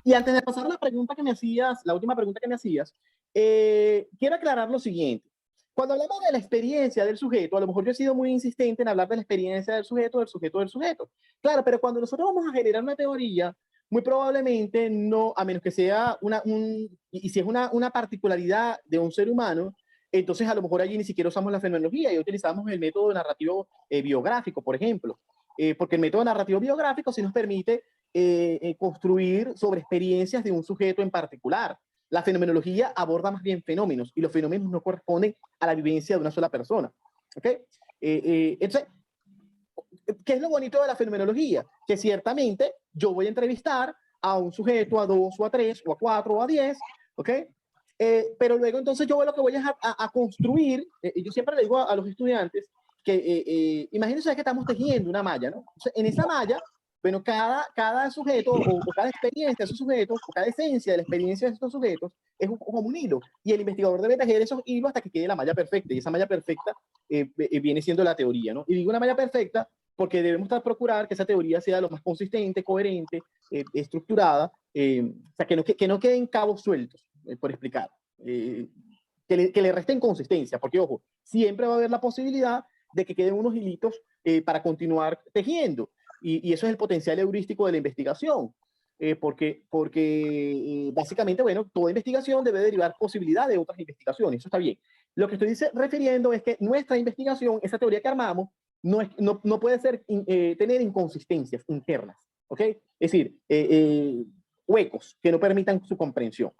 Y antes de pasar la pregunta que me hacías, la última pregunta que me hacías, quiero aclarar lo siguiente. Cuando hablamos de la experiencia del sujeto, a lo mejor yo he sido muy insistente en hablar de la experiencia del sujeto, del sujeto, del sujeto. Claro, pero cuando nosotros vamos a generar una teoría, muy probablemente no, a menos que sea y si es una particularidad de un ser humano, entonces a lo mejor allí ni siquiera usamos la fenomenología y utilizamos el método narrativo biográfico, por ejemplo. Porque el método narrativo biográfico sí nos permite construir sobre experiencias de un sujeto en particular. La fenomenología aborda más bien fenómenos y los fenómenos no corresponden a la vivencia de una sola persona. ¿Okay? Entonces, ¿qué es lo bonito de la fenomenología? Que ciertamente yo voy a entrevistar a un sujeto, a 2 o a 3 o a 4 o a 10, ¿ok? Pero luego entonces yo lo que voy a construir, yo siempre le digo a los estudiantes que imagínense que estamos tejiendo una malla, ¿no? Entonces, en esa malla, bueno, cada sujeto o cada experiencia de esos sujetos, o cada esencia de la experiencia de estos sujetos es como un hilo, y el investigador debe tejer esos hilos hasta que quede la malla perfecta, y esa malla perfecta viene siendo la teoría, ¿no? Y digo una malla perfecta porque debemos procurar que esa teoría sea lo más consistente, coherente, estructurada, o sea, que no queden cabos sueltos, por explicar, que le resten consistencia, porque ojo, siempre va a haber la posibilidad de que queden unos hilitos para continuar tejiendo, y eso es el potencial heurístico de la investigación, porque básicamente, bueno, toda investigación debe derivar posibilidad de otras investigaciones, eso está bien. Lo que estoy refiriendo es que nuestra investigación, esa teoría que armamos, no puede tener inconsistencias internas, ¿ok? Es decir, huecos que no permitan su comprensión.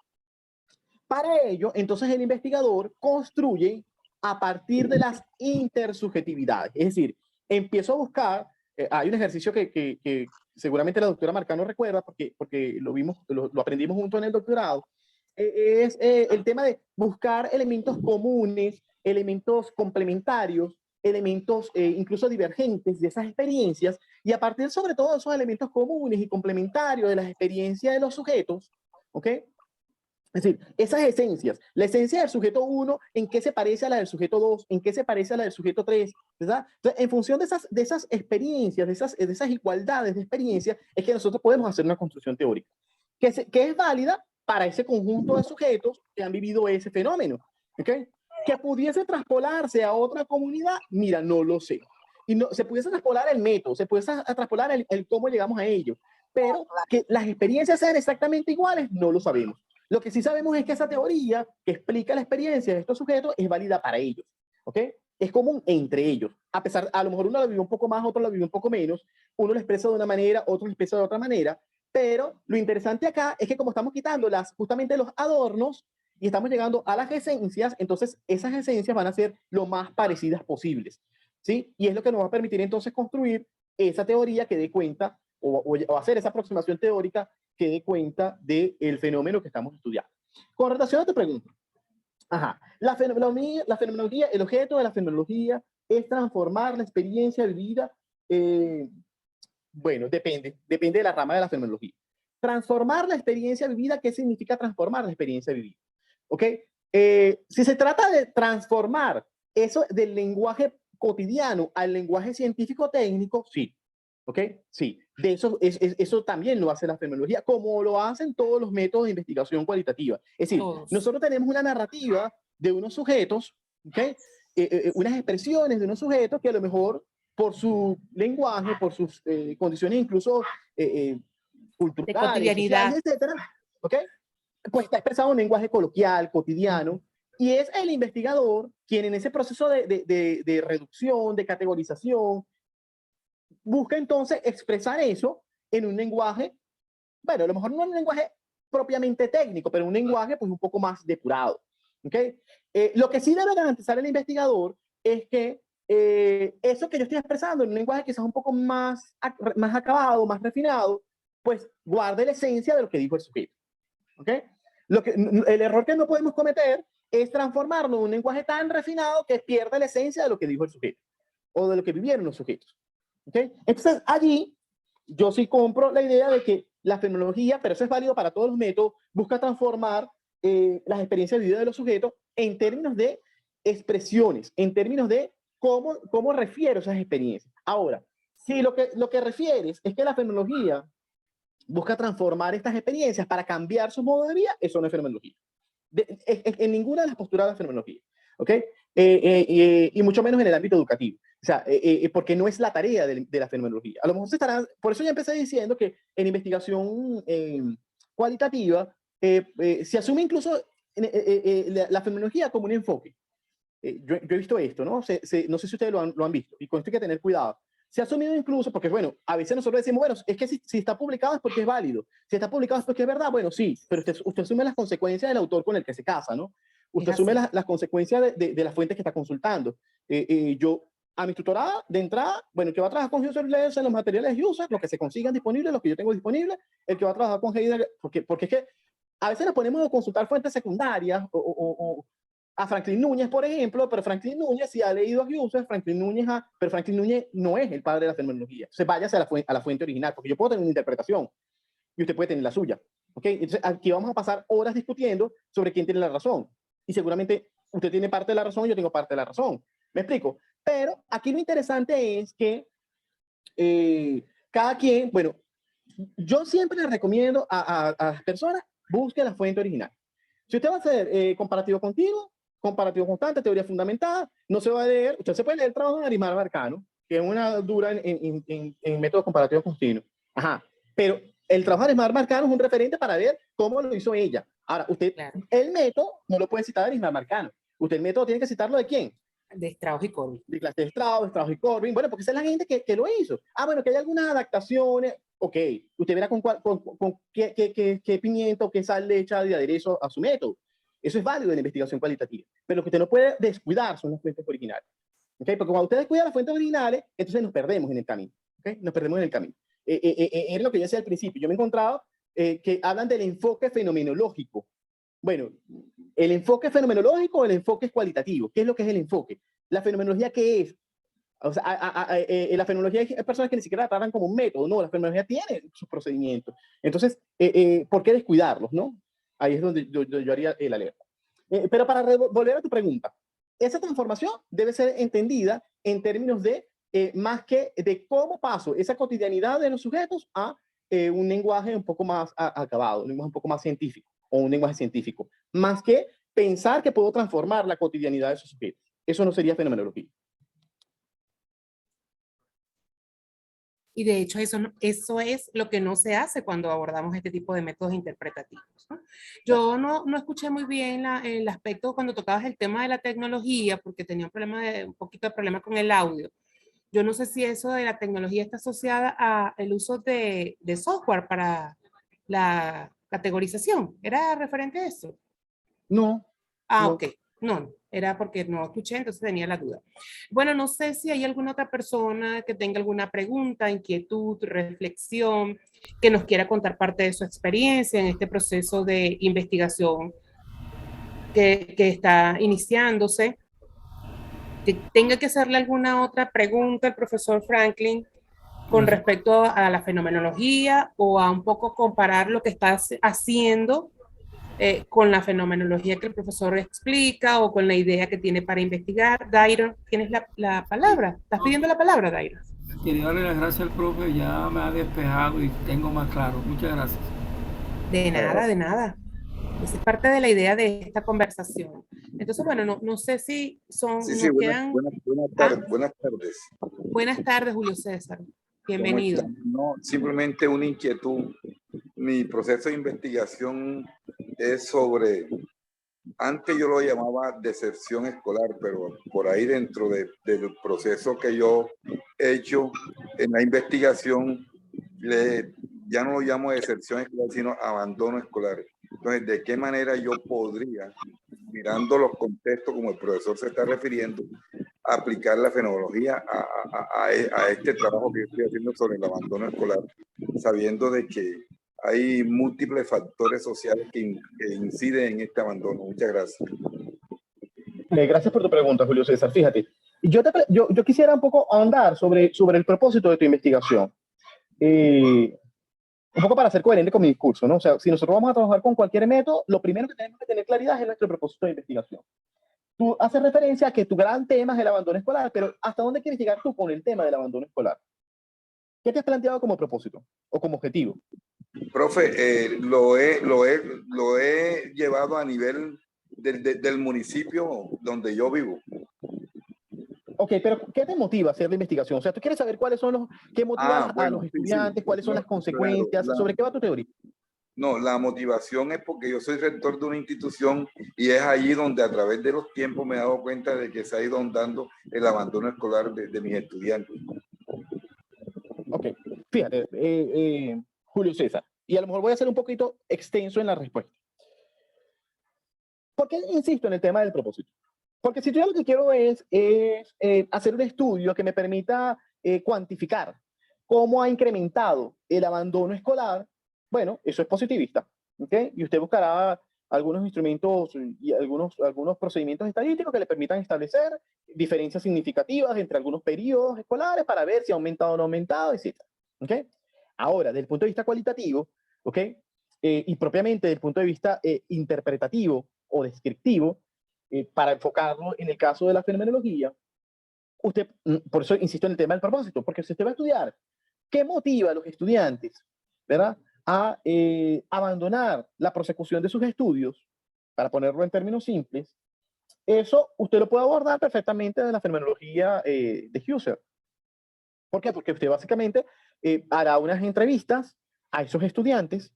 Para ello, entonces el investigador construye a partir de las intersubjetividades, es decir, empiezo a buscar, hay un ejercicio que seguramente la doctora Marcano recuerda, porque lo aprendimos junto en el doctorado, es el tema de buscar elementos comunes, elementos complementarios, elementos incluso divergentes de esas experiencias, y a partir sobre todo de esos elementos comunes y complementarios de las experiencias de los sujetos, ¿ok? Es decir, esas esencias, la esencia del sujeto 1, ¿en qué se parece a la del sujeto 2? ¿En qué se parece a la del sujeto 3? ¿Verdad? Entonces, en función de esas experiencias, de esas igualdades de experiencias, es que nosotros podemos hacer una construcción teórica, que es válida para ese conjunto de sujetos que han vivido ese fenómeno. ¿Okay? Que pudiese traspolarse a otra comunidad, mira, no lo sé. Y no, se pudiese traspolar el método, se pudiese traspolar el cómo llegamos a ello, pero que las experiencias sean exactamente iguales, no lo sabemos. Lo que sí sabemos es que esa teoría que explica la experiencia de estos sujetos es válida para ellos, ¿ok? Es común entre ellos. A lo mejor uno lo vive un poco más, otro lo vive un poco menos, uno lo expresa de una manera, otro lo expresa de otra manera, pero lo interesante acá es que como estamos quitando justamente los adornos y estamos llegando a las esencias, entonces esas esencias van a ser lo más parecidas posibles, ¿sí? Y es lo que nos va a permitir entonces construir esa teoría que dé cuenta o hacer esa aproximación teórica que dé cuenta del fenómeno que estamos estudiando. Con relación a tu pregunta, la fenomenología, el objeto de la fenomenología es transformar la experiencia vivida. Bueno, depende de la rama de la fenomenología. Transformar la experiencia vivida, ¿qué significa transformar la experiencia vivida? ¿Ok? Si se trata de transformar eso del lenguaje cotidiano al lenguaje científico técnico, sí. ¿Ok? Sí, de eso también lo hace la fenomenología, como lo hacen todos los métodos de investigación cualitativa. Es decir, nosotros tenemos una narrativa de unos sujetos, ¿ok? Unas expresiones de unos sujetos que a lo mejor por su lenguaje, por sus condiciones incluso culturales, cotidianidad, sociales, etcétera, ¿ok? Pues está expresado en un lenguaje coloquial, cotidiano, y es el investigador quien en ese proceso de reducción, de categorización, busca entonces expresar eso en un lenguaje, bueno, a lo mejor no en un lenguaje propiamente técnico, pero un lenguaje pues un poco más depurado. ¿Okay? Lo que sí debe garantizar el investigador es que eso que yo estoy expresando en un lenguaje quizás un poco más acabado, más refinado, pues guarde la esencia de lo que dijo el sujeto. ¿Okay? El error que no podemos cometer es transformarlo en un lenguaje tan refinado que pierda la esencia de lo que dijo el sujeto o de lo que vivieron los sujetos. ¿Okay? Entonces, allí yo sí compro la idea de que la fenomenología, pero eso es válido para todos los métodos, busca transformar las experiencias vividas de los sujetos en términos de expresiones, en términos de cómo refiero esas experiencias. Ahora, si lo que refieres es que la fenomenología busca transformar estas experiencias para cambiar su modo de vida, eso no es fenomenología. En ninguna de las posturas de la fenomenología. ¿Ok? Y mucho menos en el ámbito educativo. O sea, porque no es la tarea de la fenomenología. A lo mejor por eso ya empecé diciendo que en investigación cualitativa se asume incluso la fenomenología como un enfoque. Yo he visto esto, ¿no? No sé si ustedes lo han visto, y con esto hay que tener cuidado. Se ha asumido incluso, porque bueno, a veces nosotros decimos, bueno, es que si está publicado es porque es válido, si está publicado es porque es verdad, bueno, sí, pero usted asume las consecuencias del autor con el que se casa, ¿no? Usted asume las consecuencias de las fuentes que está consultando. Yo, a mi tutorada, de entrada, bueno, el que va a trabajar con user layers en los materiales user, los que se consigan disponibles, los que yo tengo disponibles, el que va a trabajar con header, porque es que a veces nos ponemos a consultar fuentes secundarias o a Franklin Núñez, por ejemplo, pero Franklin Núñez sí ha leído a Husserl, pero Franklin Núñez no es el padre de la fenomenología. Entonces váyase a la fuente original, porque yo puedo tener una interpretación y usted puede tener la suya. ¿Okay? Entonces aquí vamos a pasar horas discutiendo sobre quién tiene la razón. Y seguramente usted tiene parte de la razón y yo tengo parte de la razón. ¿Me explico? Pero aquí lo interesante es que cada quien, bueno, yo siempre le recomiendo a las personas, busque la fuente original. Si usted va a hacer comparativo continuo, comparativo constante, teoría fundamentada, no se va a leer, usted se puede leer el trabajo de Arimar Marcano, que es una dura en métodos comparativos continuos. Ajá, pero el trabajo de Arimar Marcano es un referente para ver cómo lo hizo ella. Ahora, usted, claro, el método no lo puede citar de Arimar Marcano. Usted el método tiene que citarlo de quién? De Strauss y Corbin. De clase de Strauss y Corbin. Bueno, porque esa es la gente que lo hizo. Ah, bueno, que hay algunas adaptaciones. Ok, usted verá con qué pimiento o qué sal le echa de aderezo a su método. Eso es válido en la investigación cualitativa. Pero lo que usted no puede descuidar son las fuentes originales. ¿Okay? Porque cuando usted descuida las fuentes originales, entonces nos perdemos en el camino. ¿Okay? Nos perdemos en el camino. Es lo que yo decía al principio. Yo me he encontrado que hablan del enfoque fenomenológico. Bueno, el enfoque fenomenológico o el enfoque es cualitativo. ¿Qué es lo que es el enfoque? La fenomenología, ¿qué es? O sea, la fenomenología hay personas que ni siquiera la tratan como un método, no, la fenomenología tiene sus procedimientos. Entonces, ¿por qué descuidarlos, no? Ahí es donde yo haría el alerta. Pero para volver a tu pregunta, esa transformación debe ser entendida en términos de más que de cómo paso esa cotidianidad de los sujetos a un lenguaje un poco más acabado, un lenguaje un poco más científico o un lenguaje científico, más que pensar que puedo transformar la cotidianidad de esos sujetos. Eso no sería fenomenología. Y de hecho eso es lo que no se hace cuando abordamos este tipo de métodos interpretativos, ¿no? Yo no escuché muy bien el aspecto cuando tocabas el tema de la tecnología, porque tenía un poquito de problema con el audio. Yo no sé si eso de la tecnología está asociada al uso de software para la categorización. ¿Era referente a eso? No. Ah, no. ok. No, era porque no escuché, entonces tenía la duda. Bueno, no sé si hay alguna otra persona que tenga alguna pregunta, inquietud, reflexión, que nos quiera contar parte de su experiencia en este proceso de investigación que está iniciándose, que tenga que hacerle alguna otra pregunta al profesor Franklin con respecto a la fenomenología o a un poco comparar lo que está haciendo con la fenomenología que el profesor explica o con la idea que tiene para investigar. Dairo, tienes la palabra. ¿Estás pidiendo la palabra, Dairo? Quería darle las gracias al profe, ya me ha despejado y tengo más claro. Muchas gracias. De nada, de nada. Esa es parte de la idea de esta conversación. Entonces, bueno, no sé si son... Sí, sí, buenas tardes. Buenas tardes. Buenas tardes, Julio César. Bienvenido. No, simplemente una inquietud. Mi proceso de investigación es sobre, antes yo lo llamaba deserción escolar, pero por ahí dentro del proceso que yo he hecho en la investigación, ya no lo llamo deserción escolar, sino abandono escolar. Entonces, ¿de qué manera yo podría, mirando los contextos como el profesor se está refiriendo, aplicar la fenomenología a este trabajo que estoy haciendo sobre el abandono escolar, sabiendo de que hay múltiples factores sociales que inciden en este abandono? Muchas gracias. Gracias por tu pregunta, Julio César. Fíjate, yo quisiera un poco ahondar sobre el propósito de tu investigación. Un poco para ser coherente con mi discurso, ¿no? O sea, si nosotros vamos a trabajar con cualquier método, lo primero que tenemos que tener claridad es nuestro propósito de investigación. Tú haces referencia a que tu gran tema es el abandono escolar, pero ¿hasta dónde quieres llegar tú con el tema del abandono escolar? ¿Qué te has planteado como propósito o como objetivo? Profe, lo he llevado a nivel del municipio donde yo vivo. Ok, pero ¿qué te motiva a hacer la investigación? O sea, ¿tú quieres saber cuáles son qué motiva a los estudiantes, cuáles son las consecuencias? Claro, ¿sobre qué va tu teoría? No, la motivación es porque yo soy rector de una institución y es allí donde a través de los tiempos me he dado cuenta de que se ha ido ahondando el abandono escolar de mis estudiantes. Ok, fíjate, Julio César, y a lo mejor voy a ser un poquito extenso en la respuesta. ¿Por qué insisto en el tema del propósito? Porque si yo lo que quiero es hacer un estudio que me permita cuantificar cómo ha incrementado el abandono escolar, bueno, eso es positivista, ¿ok? Y usted buscará algunos instrumentos y algunos procedimientos estadísticos que le permitan establecer diferencias significativas entre algunos periodos escolares para ver si ha aumentado o no ha aumentado, etc. ¿Ok? Ahora, desde el punto de vista cualitativo, ¿ok? Y propiamente desde el punto de vista interpretativo o descriptivo, para enfocarlo en el caso de la fenomenología, usted, por eso insisto en el tema del propósito, porque si usted va a estudiar qué motiva a los estudiantes, ¿verdad?, a abandonar la prosecución de sus estudios, para ponerlo en términos simples, eso usted lo puede abordar perfectamente de la fenomenología de Husserl. ¿Por qué? Porque usted básicamente hará unas entrevistas a esos estudiantes,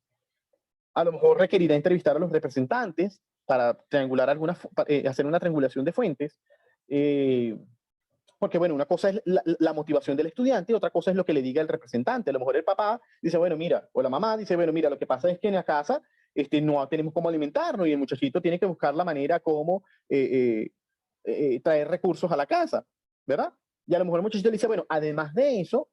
a lo mejor requerirá entrevistar a los representantes para triangular hacer una triangulación de fuentes, porque bueno, una cosa es la motivación del estudiante y otra cosa es lo que le diga el representante. A lo mejor el papá dice, bueno, mira, o la mamá dice, bueno, mira, lo que pasa es que en la casa no tenemos cómo alimentarnos y el muchachito tiene que buscar la manera como traer recursos a la casa, ¿verdad? Y a lo mejor el muchachito le dice, bueno, además de eso,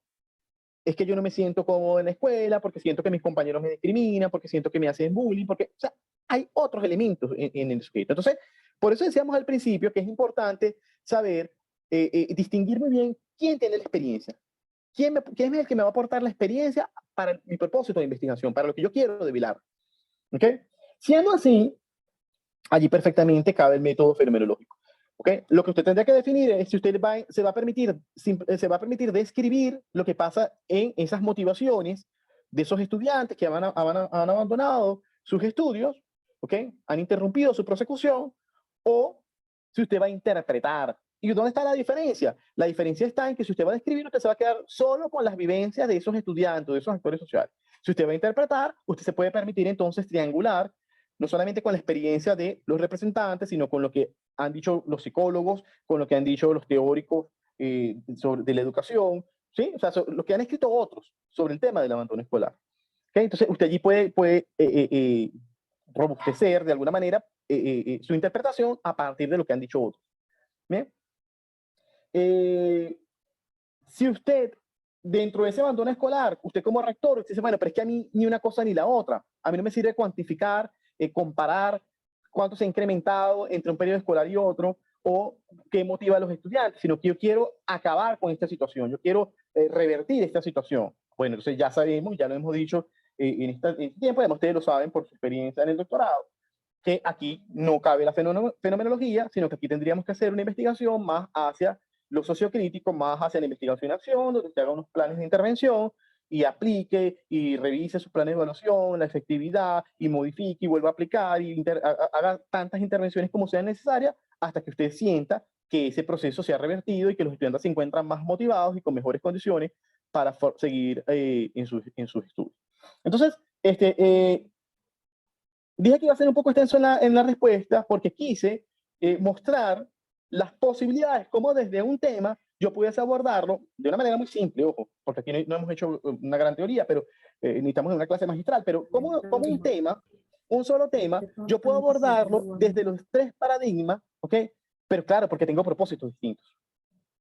es que yo no me siento cómodo en la escuela porque siento que mis compañeros me discriminan, porque siento que me hacen bullying, porque, o sea, hay otros elementos en el sujeto. Entonces, por eso decíamos al principio que es importante saber distinguir muy bien quién tiene la experiencia, quién es el que me va a aportar la experiencia para mi propósito de investigación, para lo que yo quiero develar. ¿Ok? Siendo así, allí perfectamente cabe el método fenomenológico. ¿Okay? Lo que usted tendría que definir es si usted se va a permitir describir lo que pasa en esas motivaciones de esos estudiantes que han abandonado sus estudios, ¿okay? Han interrumpido su prosecución, o si usted va a interpretar. ¿Y dónde está la diferencia? La diferencia está en que si usted va a describir, usted se va a quedar solo con las vivencias de esos estudiantes, de esos actores sociales. Si usted va a interpretar, usted se puede permitir entonces triangular no solamente con la experiencia de los representantes, sino con lo que han dicho los psicólogos, con lo que han dicho los teóricos de la educación, ¿sí? O sea, lo que han escrito otros sobre el tema del abandono escolar. ¿Okay? Entonces, usted allí puede robustecer de alguna manera su interpretación a partir de lo que han dicho otros. ¿Bien? Si usted, dentro de ese abandono escolar, usted como rector, usted dice, bueno, pero es que a mí ni una cosa ni la otra. A mí no me sirve cuantificar, comparar cuánto se ha incrementado entre un periodo escolar y otro, o qué motiva a los estudiantes, sino que yo quiero acabar con esta situación, yo quiero revertir esta situación. Bueno, entonces ya sabemos, ya lo hemos dicho en este tiempo, además ustedes lo saben por su experiencia en el doctorado, que aquí no cabe la fenomenología, sino que aquí tendríamos que hacer una investigación más hacia lo sociocrítico, más hacia la investigación y acción, donde usted haga unos planes de intervención y aplique y revise sus planes de evaluación, la efectividad, y modifique y vuelva a aplicar y haga tantas intervenciones como sean necesarias hasta que usted sienta que ese proceso se ha revertido y que los estudiantes se encuentran más motivados y con mejores condiciones para seguir en sus estudios. Entonces, dije que iba a ser un poco extenso en la respuesta porque quise mostrar las posibilidades, como desde un tema yo pudiese abordarlo de una manera muy simple, ojo, porque aquí no hemos hecho una gran teoría, pero necesitamos una clase magistral, pero como un tema, un solo tema, yo puedo abordarlo desde los tres paradigmas, ¿ok? Pero claro, porque tengo propósitos distintos.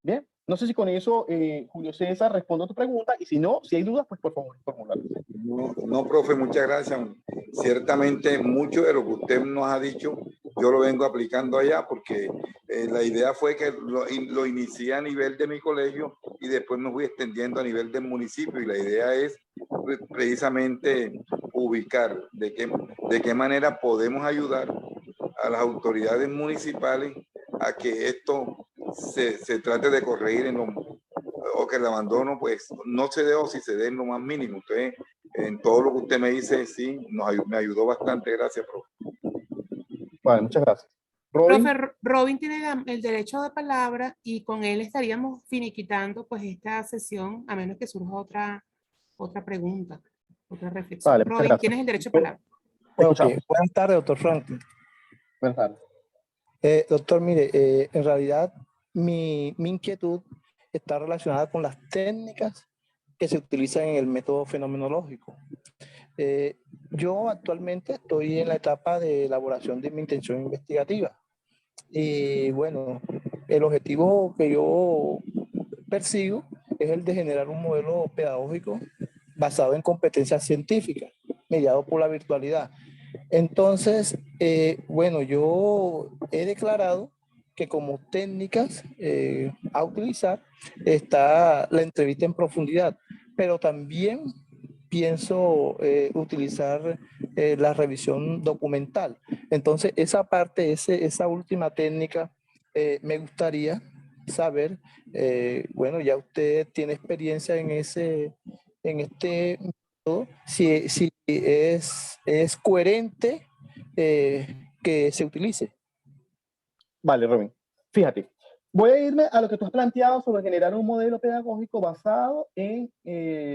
Bien, no sé si con eso, Julio César, respondo a tu pregunta, y si no, si hay dudas, pues por favor, formularlas. No, profe, muchas gracias. Ciertamente, mucho de lo que usted nos ha dicho, yo lo vengo aplicando allá, porque la idea fue que lo inicié a nivel de mi colegio y después me fui extendiendo a nivel del municipio, y la idea es precisamente ubicar de qué manera podemos ayudar a las autoridades municipales a que esto se trate de corregir o que el abandono pues no se dé, o si se dé en lo más mínimo. Entonces, en todo lo que usted me dice, sí, me ayudó bastante. Gracias, profe. Vale, muchas gracias. Robin. Profe, Robin tiene el derecho de palabra y con él estaríamos finiquitando pues esta sesión, a menos que surja otra pregunta, otra reflexión. Vale, Robin, tienes el derecho de palabra. Okay. Buenas tardes, doctor Franklin. Buenas tardes. Doctor, mire, en realidad mi inquietud está relacionada con las técnicas que se utilizan en el método fenomenológico. Yo actualmente estoy en la etapa de elaboración de mi intención investigativa. Y bueno, el objetivo que yo persigo es el de generar un modelo pedagógico basado en competencias científicas, mediado por la virtualidad. Entonces, bueno, yo he declarado que como técnicas a utilizar está la entrevista en profundidad, pero también pienso utilizar la revisión documental. Entonces, esa parte, esa última técnica, me gustaría saber, bueno, ya usted tiene experiencia en este método, si es coherente que se utilice. Vale, Robin. Fíjate, voy a irme a lo que tú has planteado sobre generar un modelo pedagógico basado en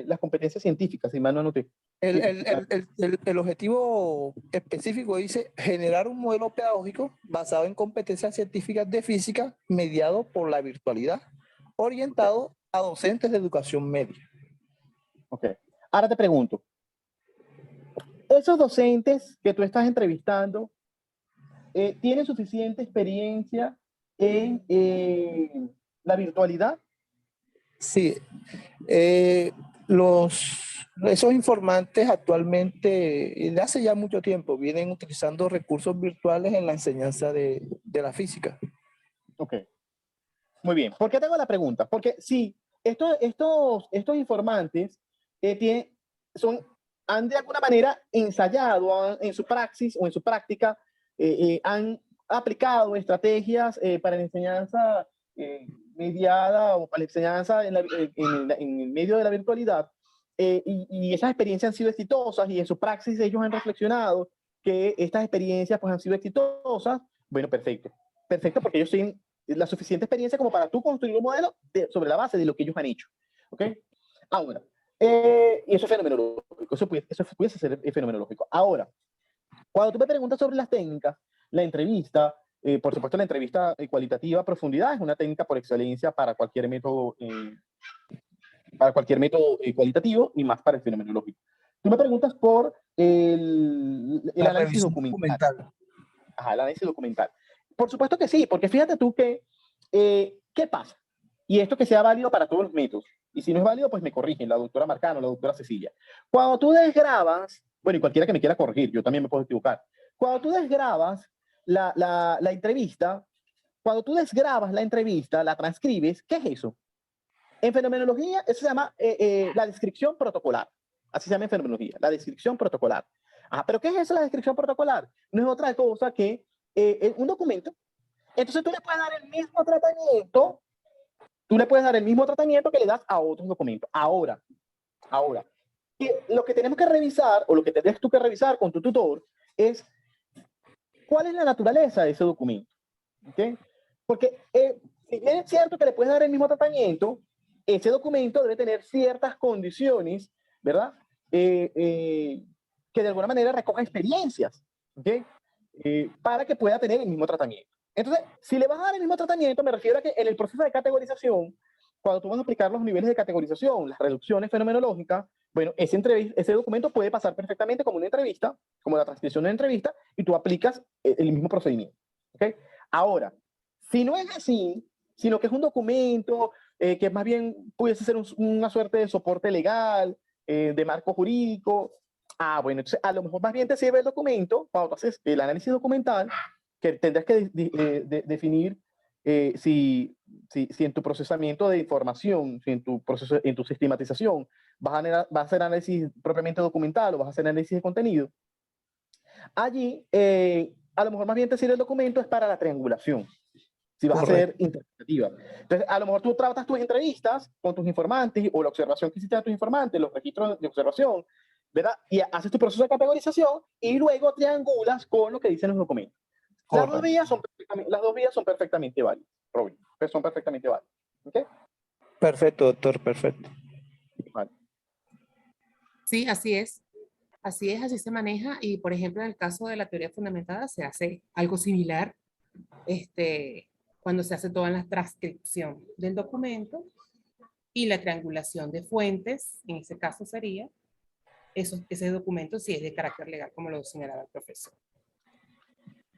las competencias científicas, si mal no anoté. El objetivo específico dice generar un modelo pedagógico basado en competencias científicas de física mediado por la virtualidad, orientado a docentes de educación media. Ok. Ahora te pregunto, esos docentes que tú estás entrevistando tienen suficiente experiencia en la virtualidad. Sí, esos informantes actualmente, desde hace ya mucho tiempo, vienen utilizando recursos virtuales en la enseñanza de la física. Ok, muy bien. ¿Por qué tengo la pregunta? Porque si estos informantes han de alguna manera ensayado en su praxis o en su práctica, han aplicado estrategias para la enseñanza mediada o para la enseñanza en el medio de la virtualidad, y esas experiencias han sido exitosas y en su praxis ellos han reflexionado que estas experiencias pues han sido exitosas. Bueno, perfecto. Perfecto, porque ellos tienen la suficiente experiencia como para tú construir un modelo sobre la base de lo que ellos han hecho. ¿Ok? Ahora, y eso es fenomenológico, eso pudiese ser fenomenológico. Ahora, cuando tú me preguntas sobre las técnicas, la entrevista, por supuesto la entrevista cualitativa a profundidad es una técnica por excelencia para cualquier método cualitativo y más para el fenomenológico. Tú me preguntas por el análisis documental. Ajá, el análisis documental. Por supuesto que sí, porque fíjate tú que, ¿qué pasa? Y esto que sea válido para todos los métodos. Y si no es válido, pues me corrigen, la doctora Marcano, la doctora Cecilia. Cuando tú desgrabas, bueno, y cualquiera que me quiera corregir, yo también me puedo equivocar. Cuando tú desgrabas la entrevista, la transcribes, ¿qué es eso? En fenomenología, eso se llama la descripción protocolar. Así se llama en fenomenología, la descripción protocolar. Ah, ¿pero qué es eso, la descripción protocolar? No es otra cosa que un documento. Entonces tú le puedes dar el mismo tratamiento, que le das a otros documentos. Ahora, lo que tenemos que revisar, o lo que tendrías tú que revisar con tu tutor, es cuál es la naturaleza de ese documento. ¿Okay? Porque si bien es cierto que le puedes dar el mismo tratamiento, ese documento debe tener ciertas condiciones, ¿verdad? Que de alguna manera recoja experiencias, ¿okay? Para que pueda tener el mismo tratamiento. Entonces, si le vas a dar el mismo tratamiento, me refiero a que en el proceso de categorización, cuando tú vas a aplicar los niveles de categorización, las reducciones fenomenológicas, bueno, ese documento puede pasar perfectamente como una entrevista, como la transcripción de una entrevista, y tú aplicas el mismo procedimiento. ¿Okay? Ahora, si no es así, sino que es un documento que más bien pudiese ser una suerte de soporte legal, de marco jurídico, bueno, entonces a lo mejor más bien te sirve el documento, cuando tú haces el análisis documental, que tendrás que definir si en tu procesamiento de información, si en tu sistematización, vas a hacer análisis propiamente documental o vas a hacer análisis de contenido. Allí, a lo mejor más bien te sirve el documento es para la triangulación, si vas a ser interpretativa. Entonces, a lo mejor tú tratas tus entrevistas con tus informantes o la observación que hiciste de tus informantes, los registros de observación, ¿verdad? Y haces tu proceso de categorización y luego triangulas con lo que dicen los documentos. Las dos vías son perfectamente válidas, Robin. Son perfectamente válidas. ¿Okay? Perfecto, doctor, perfecto. Vale. Sí, así es. Así se maneja. Y, por ejemplo, en el caso de la teoría fundamentada se hace algo similar cuando se hace toda la transcripción del documento. y la triangulación de fuentes, en ese caso sería, ese documento si es de carácter legal, como lo señalaba el profesor.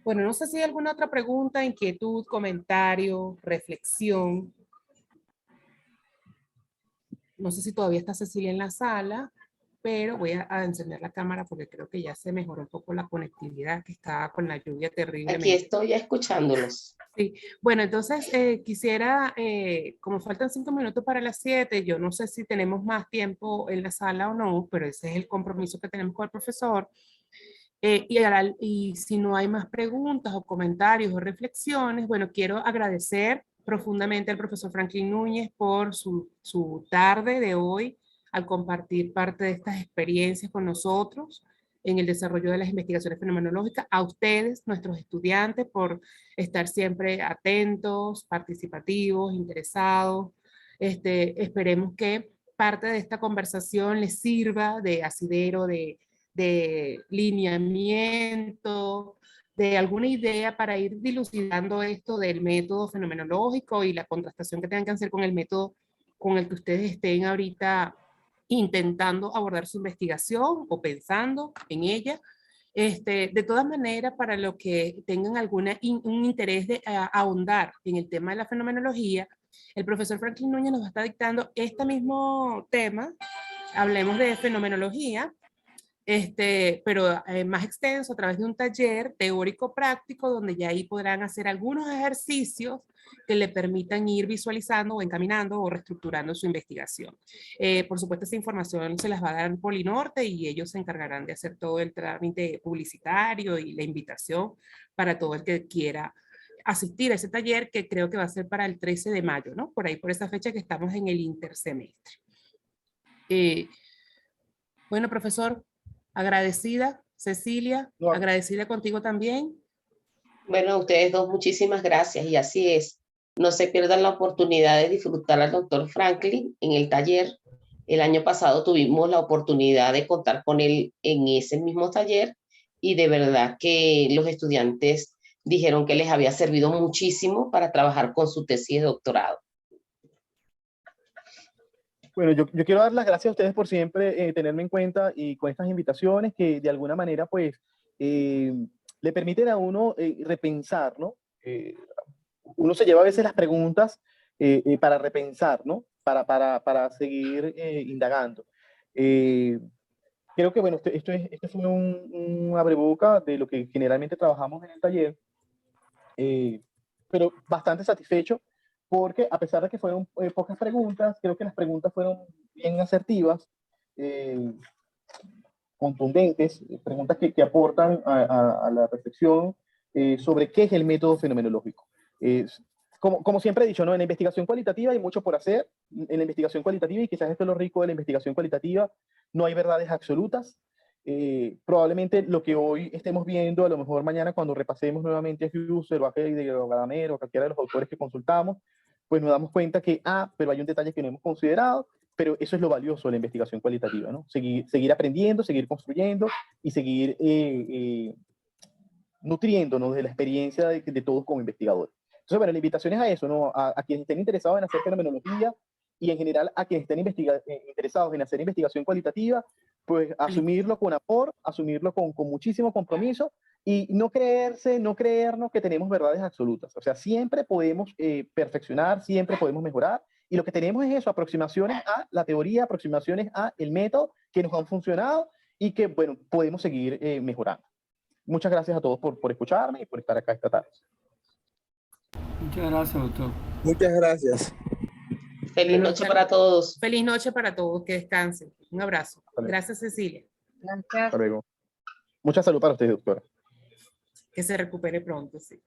Bueno, no sé si hay alguna otra pregunta, inquietud, comentario, reflexión. No sé si todavía está Cecilia en la sala, pero voy a encender la cámara porque creo que ya se mejoró un poco la conectividad que estaba con la lluvia terriblemente. Aquí estoy escuchándolos. Sí, bueno, entonces quisiera, como faltan 5 minutos para las 7, yo no sé si tenemos más tiempo en la sala o no, pero ese es el compromiso que tenemos con el profesor. Y si no hay más preguntas o comentarios o reflexiones, bueno, quiero agradecer profundamente al profesor Franklin Núñez por su tarde de hoy al compartir parte de estas experiencias con nosotros en el desarrollo de las investigaciones fenomenológicas, a ustedes, nuestros estudiantes, por estar siempre atentos, participativos, interesados. Esperemos que parte de esta conversación les sirva de asidero, de lineamiento, de alguna idea para ir dilucidando esto del método fenomenológico y la contrastación que tengan que hacer con el método con el que ustedes estén ahorita intentando abordar su investigación o pensando en ella. De todas maneras, para los que tengan un interés de ahondar en el tema de la fenomenología, el profesor Franklin Núñez nos va a estar dictando este mismo tema, hablemos de fenomenología, pero más extenso a través de un taller teórico práctico donde ya ahí podrán hacer algunos ejercicios que le permitan ir visualizando o encaminando o reestructurando su investigación. Por supuesto, esa información se las va a dar Polinorte y ellos se encargarán de hacer todo el trámite publicitario y la invitación para todo el que quiera asistir a ese taller, que creo que va a ser para el 13 de mayo, ¿no? Por ahí, por esa fecha que estamos en el intersemestre. Bueno, profesor, agradecida, Cecilia, No. agradecida contigo también. Bueno, a ustedes dos, muchísimas gracias. Y así es, no se pierdan la oportunidad de disfrutar al doctor Franklin en el taller. El año pasado tuvimos la oportunidad de contar con él en ese mismo taller y de verdad que los estudiantes dijeron que les había servido muchísimo para trabajar con su tesis de doctorado. Bueno, yo quiero dar las gracias a ustedes por siempre tenerme en cuenta y con estas invitaciones que de alguna manera pues le permiten a uno repensar, ¿no? Uno se lleva a veces las preguntas para repensar, ¿no? Para seguir indagando. Creo que, bueno, este fue un abreboca de lo que generalmente trabajamos en el taller, pero bastante satisfecho porque a pesar de que fueron pocas preguntas, creo que las preguntas fueron bien asertivas, contundentes, preguntas que aportan a la reflexión sobre qué es el método fenomenológico. Como siempre he dicho, ¿no? En la investigación cualitativa hay mucho por hacer, en la investigación cualitativa, y quizás esto es lo rico de la investigación cualitativa, no hay verdades absolutas. Probablemente lo que hoy estemos viendo, a lo mejor mañana cuando repasemos nuevamente a Husserl o a Heidegger o a Gadamer o a cualquiera de los autores que consultamos, pues nos damos cuenta que, pero hay un detalle que no hemos considerado, pero eso es lo valioso de la investigación cualitativa, ¿no? Seguir aprendiendo, seguir construyendo y seguir nutriéndonos de la experiencia de todos como investigadores. Entonces, bueno, la invitación es a eso, ¿no? A quienes estén interesados en hacer fenomenología y en general a quienes estén interesados en hacer investigación cualitativa, pues asumirlo con amor, asumirlo con muchísimo compromiso y no creernos que tenemos verdades absolutas. O sea, siempre podemos perfeccionar, siempre podemos mejorar, y lo que tenemos es eso, aproximaciones a la teoría, aproximaciones a el método que nos han funcionado y que, bueno, podemos seguir mejorando. Muchas gracias a todos por escucharme y por estar acá esta tarde. Muchas gracias, doctor. Muchas gracias. Feliz noche para todos. Feliz noche para todos, que descansen. Un abrazo. Gracias, Cecilia. Gracias. Hasta luego. Mucha salud para ustedes, doctora. Que se recupere pronto, sí.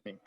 Sí.